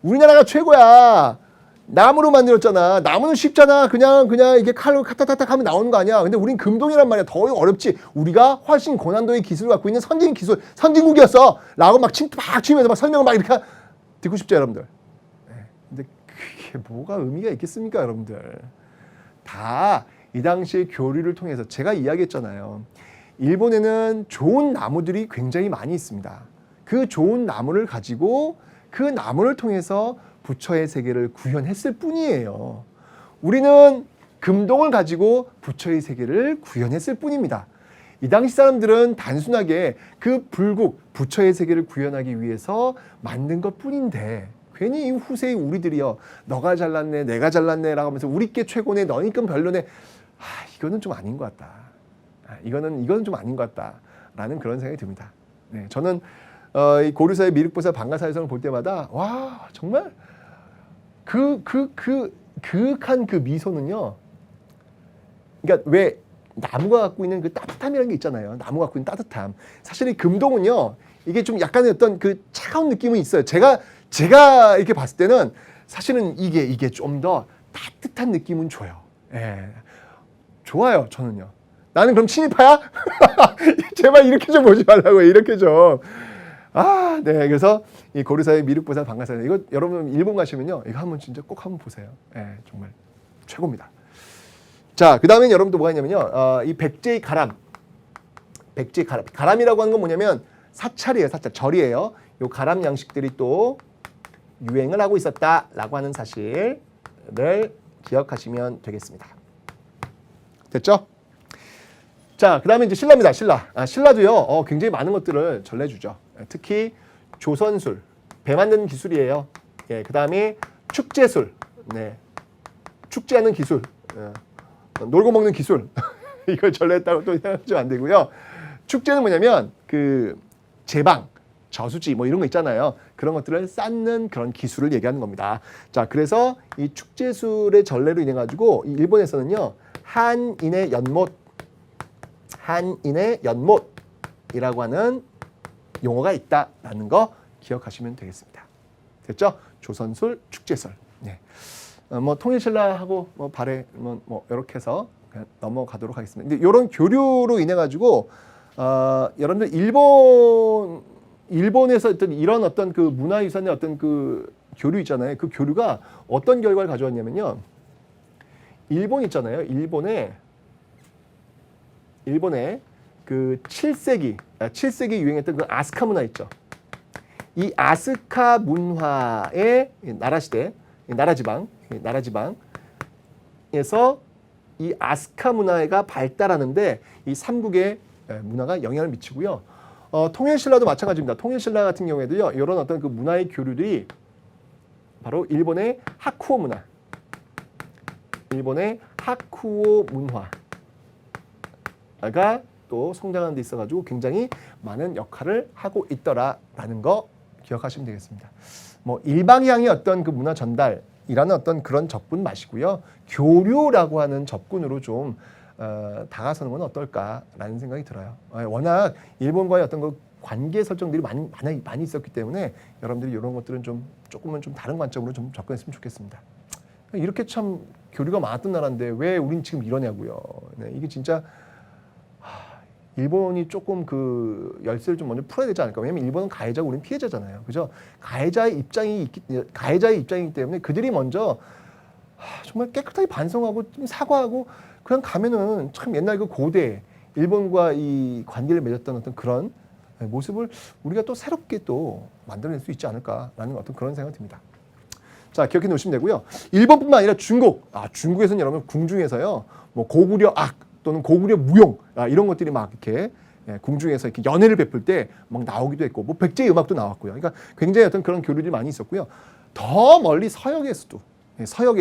우리나라가 최고야. 나무로 만들었잖아. 나무는 쉽잖아. 그냥 이게 칼로 카타타타 하면 나오는 거 아니야. 근데 우린 금동이란 말이야. 더 어렵지. 우리가 훨씬 고난도의 기술을 갖고 있는 선진국이었어. 라고 막 치면서 막 설명을 막 이렇게 듣고 싶죠, 여러분들. 근데 그게 뭐가 의미가 있겠습니까, 여러분들. 다 이 당시의 교류를 통해서 제가 이야기했잖아요. 일본에는 좋은 나무들이 굉장히 많이 있습니다. 그 좋은 나무를 가지고 그 나무를 통해서 부처의 세계를 구현했을 뿐이에요. 우리는 금동을 가지고 부처의 세계를 구현했을 뿐입니다. 이 당시 사람들은 단순하게 그 불국 부처의 세계를 구현하기 위해서 만든 것 뿐인데 괜히 이 후세의 우리들이요. 너가 잘났네, 내가 잘났네 라고 하면서 우리 게 최고네, 너니 건 별로네. 이거는 좀 아닌 것 같다. 이거는 좀 아닌 것 같다라는 그런 생각이 듭니다. 네, 저는 이 고려사의 미륵보살 방가사의성을 볼 때마다 와 정말 그윽한 그 미소는요. 그러니까 왜 나무가 갖고 있는 그 따뜻함이라는 게 있잖아요. 나무가 갖고 있는 따뜻함. 사실 이 금동은요. 이게 좀 약간의 어떤 그 차가운 느낌은 있어요. 제가 이렇게 봤을 때는 사실은 이게 좀 더 따뜻한 느낌은 줘요. 예. 좋아요, 저는요. 나는 그럼 친일파야? 제발 이렇게 좀 보지 말라고요. 이렇게 좀. 네. 그래서 이 고려사의 미륵보살 방가사의 이거 여러분 일본 가시면요. 이거 한번 진짜 꼭 한번 보세요. 예, 정말 최고입니다. 자, 그 다음엔 여러분도 뭐가 있냐면요. 이 백제의 가람. 가람이라고 하는 건 뭐냐면 사찰이에요. 사찰. 절이에요. 요 가람 양식들이 또 유행을 하고 있었다라고 하는 사실을 기억하시면 되겠습니다. 됐죠? 자, 그 다음에 이제 신라입니다. 신라도요. 굉장히 많은 것들을 전해주죠. 특히 조선술, 배 만드는 기술이에요. 예, 그 다음에 축제술, 네, 축제하는 기술, 놀고 먹는 기술 이걸 전래했다고 또 생각하시면 안 되고요. 축제는 뭐냐면 그 제방, 저수지 뭐 이런 거 있잖아요. 그런 것들을 쌓는 그런 기술을 얘기하는 겁니다. 자, 그래서 이 축제술의 전래로 인해 가지고 일본에서는요 한인의 연못이라고 하는 용어가 있다라는 거 기억하시면 되겠습니다. 됐죠? 조선술, 축제설. 네. 뭐 통일신라하고 뭐 발해 뭐 이렇게 해서 그냥 넘어가도록 하겠습니다. 근데 이런 교류로 인해 가지고 여러분들 일본에서 어떤 이런 어떤 그 문화유산의 어떤 그 교류 있잖아요. 그 교류가 어떤 결과를 가져왔냐면요. 일본 있잖아요. 일본에 그 7세기 유행했던 그 아스카 문화 있죠. 이 아스카 문화의 나라시대, 나라지방에서 이 아스카 문화가 발달하는데 이 삼국의 문화가 영향을 미치고요. 통일신라도 마찬가지입니다. 통일신라 같은 경우에도요. 이런 어떤 그 문화의 교류들이 바로 일본의 하쿠오 문화가 또 성장하는 데 있어가지고 굉장히 많은 역할을 하고 있더라라는 거 기억하시면 되겠습니다. 뭐 일방향의 어떤 그 문화 전달이라는 어떤 그런 접근 마시고요. 교류라고 하는 접근으로 좀 다가서는 건 어떨까라는 생각이 들어요. 워낙 일본과의 어떤 그 관계 설정들이 많이 있었기 때문에 여러분들이 이런 것들은 조금은 좀 다른 관점으로 좀 접근했으면 좋겠습니다. 이렇게 참 교류가 많았던 나라인데 왜 우린 지금 이러냐고요. 네, 이게 진짜 일본이 조금 그 열쇠를 좀 먼저 풀어야 되지 않을까. 왜냐면 일본은 가해자고 우리는 피해자잖아요. 그죠? 가해자의 입장이기 때문에 그들이 먼저 정말 깨끗하게 반성하고 좀 사과하고 그냥 가면은 참 옛날 그 고대 일본과 이 관계를 맺었던 어떤 그런 모습을 우리가 또 새롭게 또 만들어낼 수 있지 않을까라는 어떤 그런 생각이 듭니다. 자, 기억해 놓으시면 되고요. 일본뿐만 아니라 중국. 중국에서는 여러분 궁중에서요. 뭐 고구려 악 또는 고구려 무용 이런 것들이 막 이렇게 궁중에서 이렇게 연회를 베풀 때 막 나오기도 했고 뭐 백제의 음악도 나왔고요. 그러니까 굉장히 어떤 그런 교류들이 많이 있었고요. 더 멀리 서역에서도 서역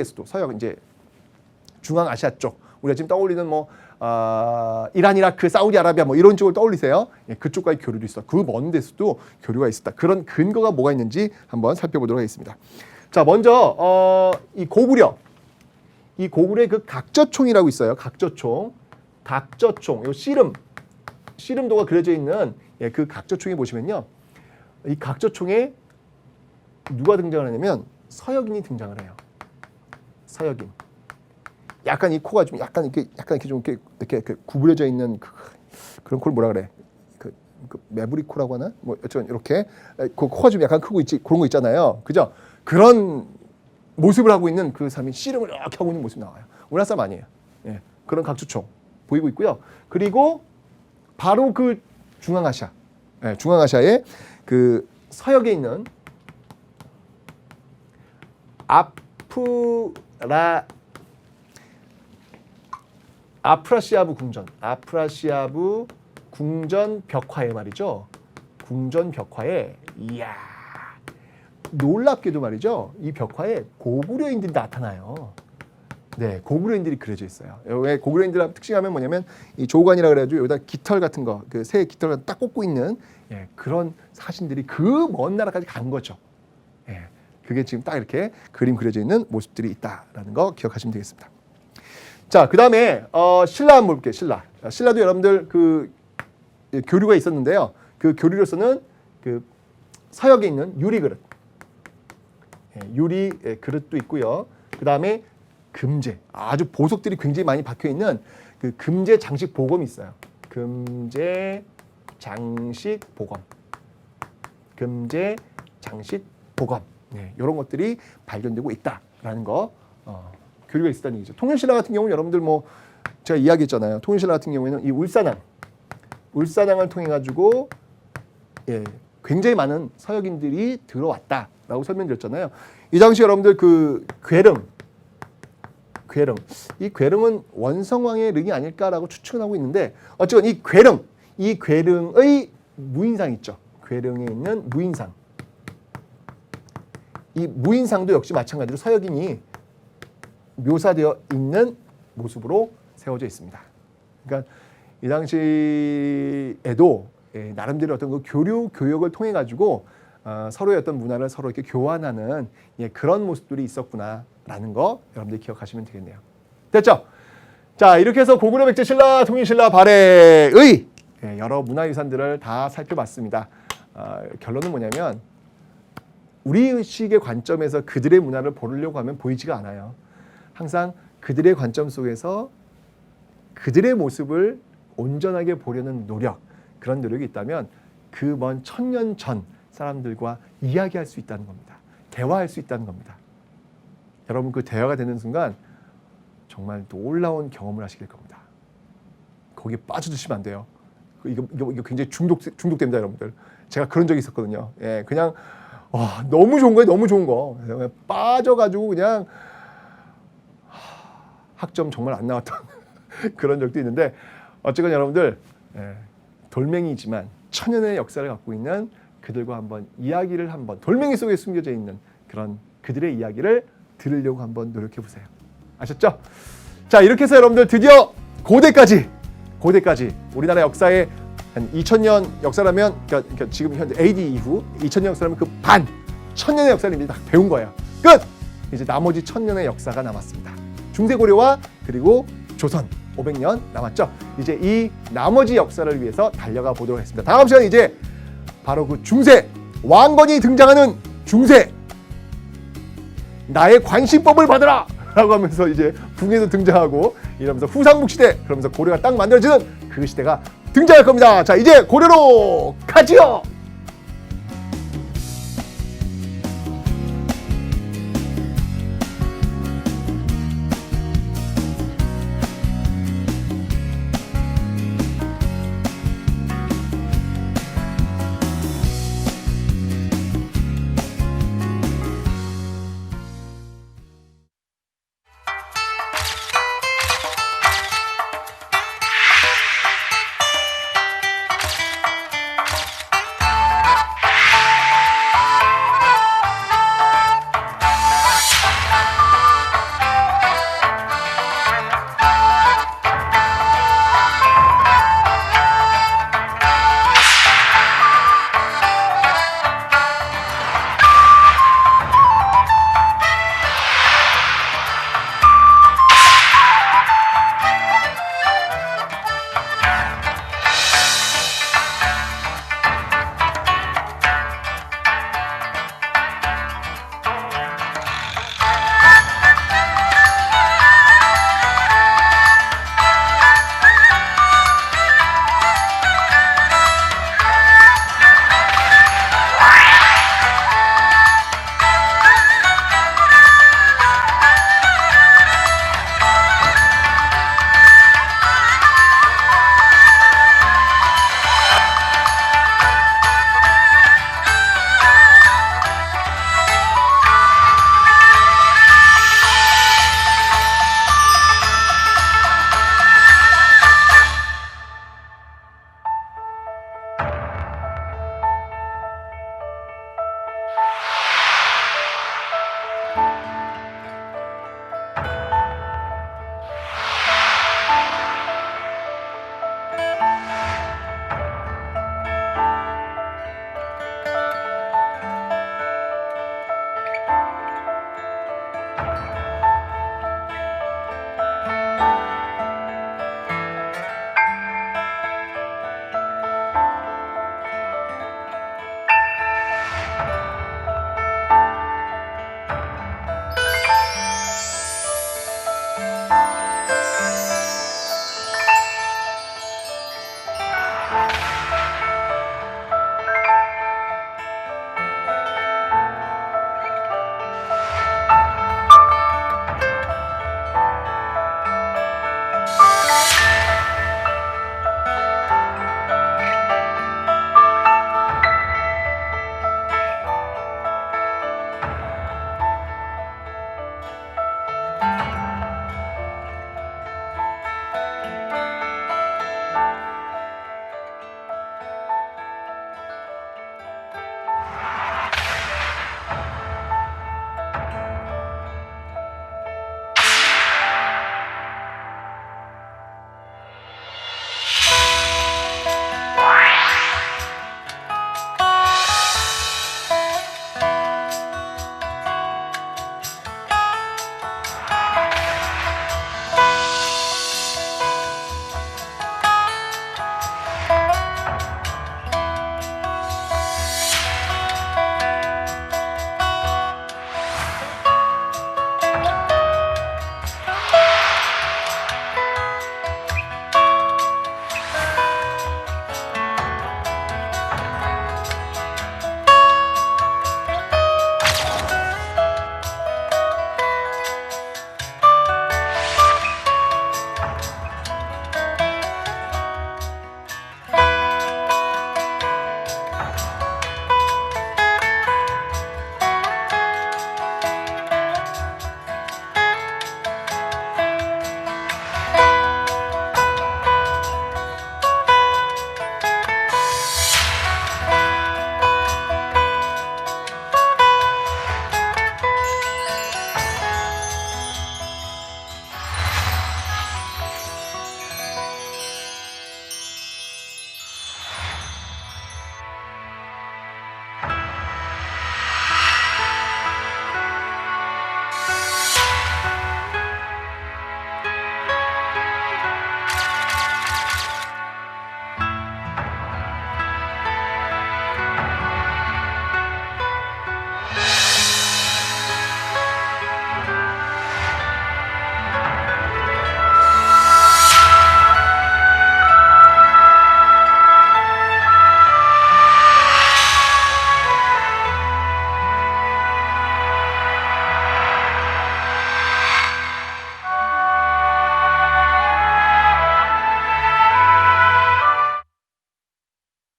이제 중앙아시아 쪽 우리가 지금 떠올리는 뭐 이란, 이라크, 사우디아라비아 뭐 이런 쪽을 떠올리세요. 그쪽과의 교류도 있어. 그 먼 데서도 교류가 있었다. 그런 근거가 뭐가 있는지 한번 살펴보도록 하겠습니다. 자, 먼저 이 고구려의 그 각저총이라고 있어요. 각저총, 요 씨름도가 그려져 있는 그 각저총에 보시면요, 이 각저총에 누가 등장을 하냐면 서역인이 등장을 해요. 서역인. 약간 이 코가 좀 약간 이렇게 좀 이렇게 구부려져 있는 그런 코를 뭐라 그래? 그 매부리 코라고 하나? 뭐 어쨌든 이렇게 그 코가 좀 약간 크고 있지 그런 거 있잖아요. 그죠? 그런 모습을 하고 있는 그 사람이 씨름을 이렇게 하고 있는 모습이 나와요. 우리나라 사람 아니에요. 예, 그런 각주총 보이고 있고요. 그리고 바로 그 중앙아시아의 그 서역에 있는 아프라시아부 궁전 벽화에 말이죠. 궁전 벽화에 이야 놀랍게도 말이죠. 이 벽화에 고구려인들이 나타나요. 네, 고구려인들이 그려져 있어요. 왜 고구려인들 특징하면 뭐냐면 이 조관이라 그래가지고 여기다 깃털 같은 거, 그 새 깃털 같은 딱 꽂고 있는 그런 사신들이 그 먼 나라까지 간 거죠. 그게 지금 딱 이렇게 그림 그려져 있는 모습들이 있다라는 거 기억하시면 되겠습니다. 자, 그 다음에 신라 한번 볼게요. 신라도 여러분들 그 교류가 있었는데요. 그 교류로서는 그 서역에 있는 유리 그릇, 유리 그릇도 있고요. 그 다음에 금제, 아주 보석들이 굉장히 많이 박혀 있는 그 금제 장식 보검이 있어요. 금제 장식 보검, 금제 장식 보검, 이런 것들이 발견되고 있다라는 거 교류가 있었다는 얘기죠. 통일신라 같은 경우는 여러분들 뭐 제가 이야기했잖아요. 통일신라 같은 경우에는 이 울산항을 통해 가지고 굉장히 많은 서역인들이 들어왔다라고 설명드렸잖아요. 이 당시 여러분들 그 괴릉, 이 괴릉은 원성왕의 릉이 아닐까라고 추측하고 있는데 어쨌건 이 괴릉의 무인상 있죠. 괴릉에 있는 무인상. 이 무인상도 역시 마찬가지로 서역인이 묘사되어 있는 모습으로 세워져 있습니다. 그러니까 이 당시에도 나름대로 어떤 그 교육을 통해 가지고 서로의 어떤 문화를 서로 이렇게 교환하는 그런 모습들이 있었구나라는 거 여러분들이 기억하시면 되겠네요. 됐죠? 자, 이렇게 해서 고구려 백제 신라 통일신라 발해의 여러 문화유산들을 다 살펴봤습니다. 결론은 뭐냐면 우리식의 관점에서 그들의 문화를 보려고 하면 보이지가 않아요. 항상 그들의 관점 속에서 그들의 모습을 온전하게 보려는 노력, 그런 노력이 있다면 그 먼 1000년 전 사람들과 이야기할 수 있다는 겁니다. 대화할 수 있다는 겁니다. 여러분 그 대화가 되는 순간 정말 놀라운 경험을 하시길 겁니다. 거기에 빠져드시면 안 돼요. 이거 굉장히 중독됩니다, 여러분들. 제가 그런 적이 있었거든요. 그냥 너무 좋은 거예요, 너무 좋은 거. 그냥 빠져가지고 그냥 학점 정말 안 나왔던 그런 적도 있는데 어쨌건 여러분들 돌멩이지만 천년의 역사를 갖고 있는 그들과 한번 이야기를 돌멩이 속에 숨겨져 있는 그런 그들의 이야기를 들으려고 한번 노력해 보세요. 아셨죠? 자, 이렇게 해서 여러분들 드디어 고대까지 우리나라 역사의 한 2000년 역사라면 그러니까 지금 현재 AD 이후 2000년 역사라면 그 반 1000년의 역사를 이제 다 배운 거예요. 끝! 이제 나머지 1000년의 역사가 남았습니다. 중세고려와 그리고 조선 500년 남았죠. 이제 이 나머지 역사를 위해서 달려가 보도록 하겠습니다. 다음 시간에 이제 바로 그 중세, 왕건이 등장하는 중세, 나의 관심법을 받으라! 라고 하면서 이제 궁에서 등장하고 이러면서 후삼국 시대, 그러면서 고려가 딱 만들어지는 그 시대가 등장할 겁니다. 자, 이제 고려로 가지요!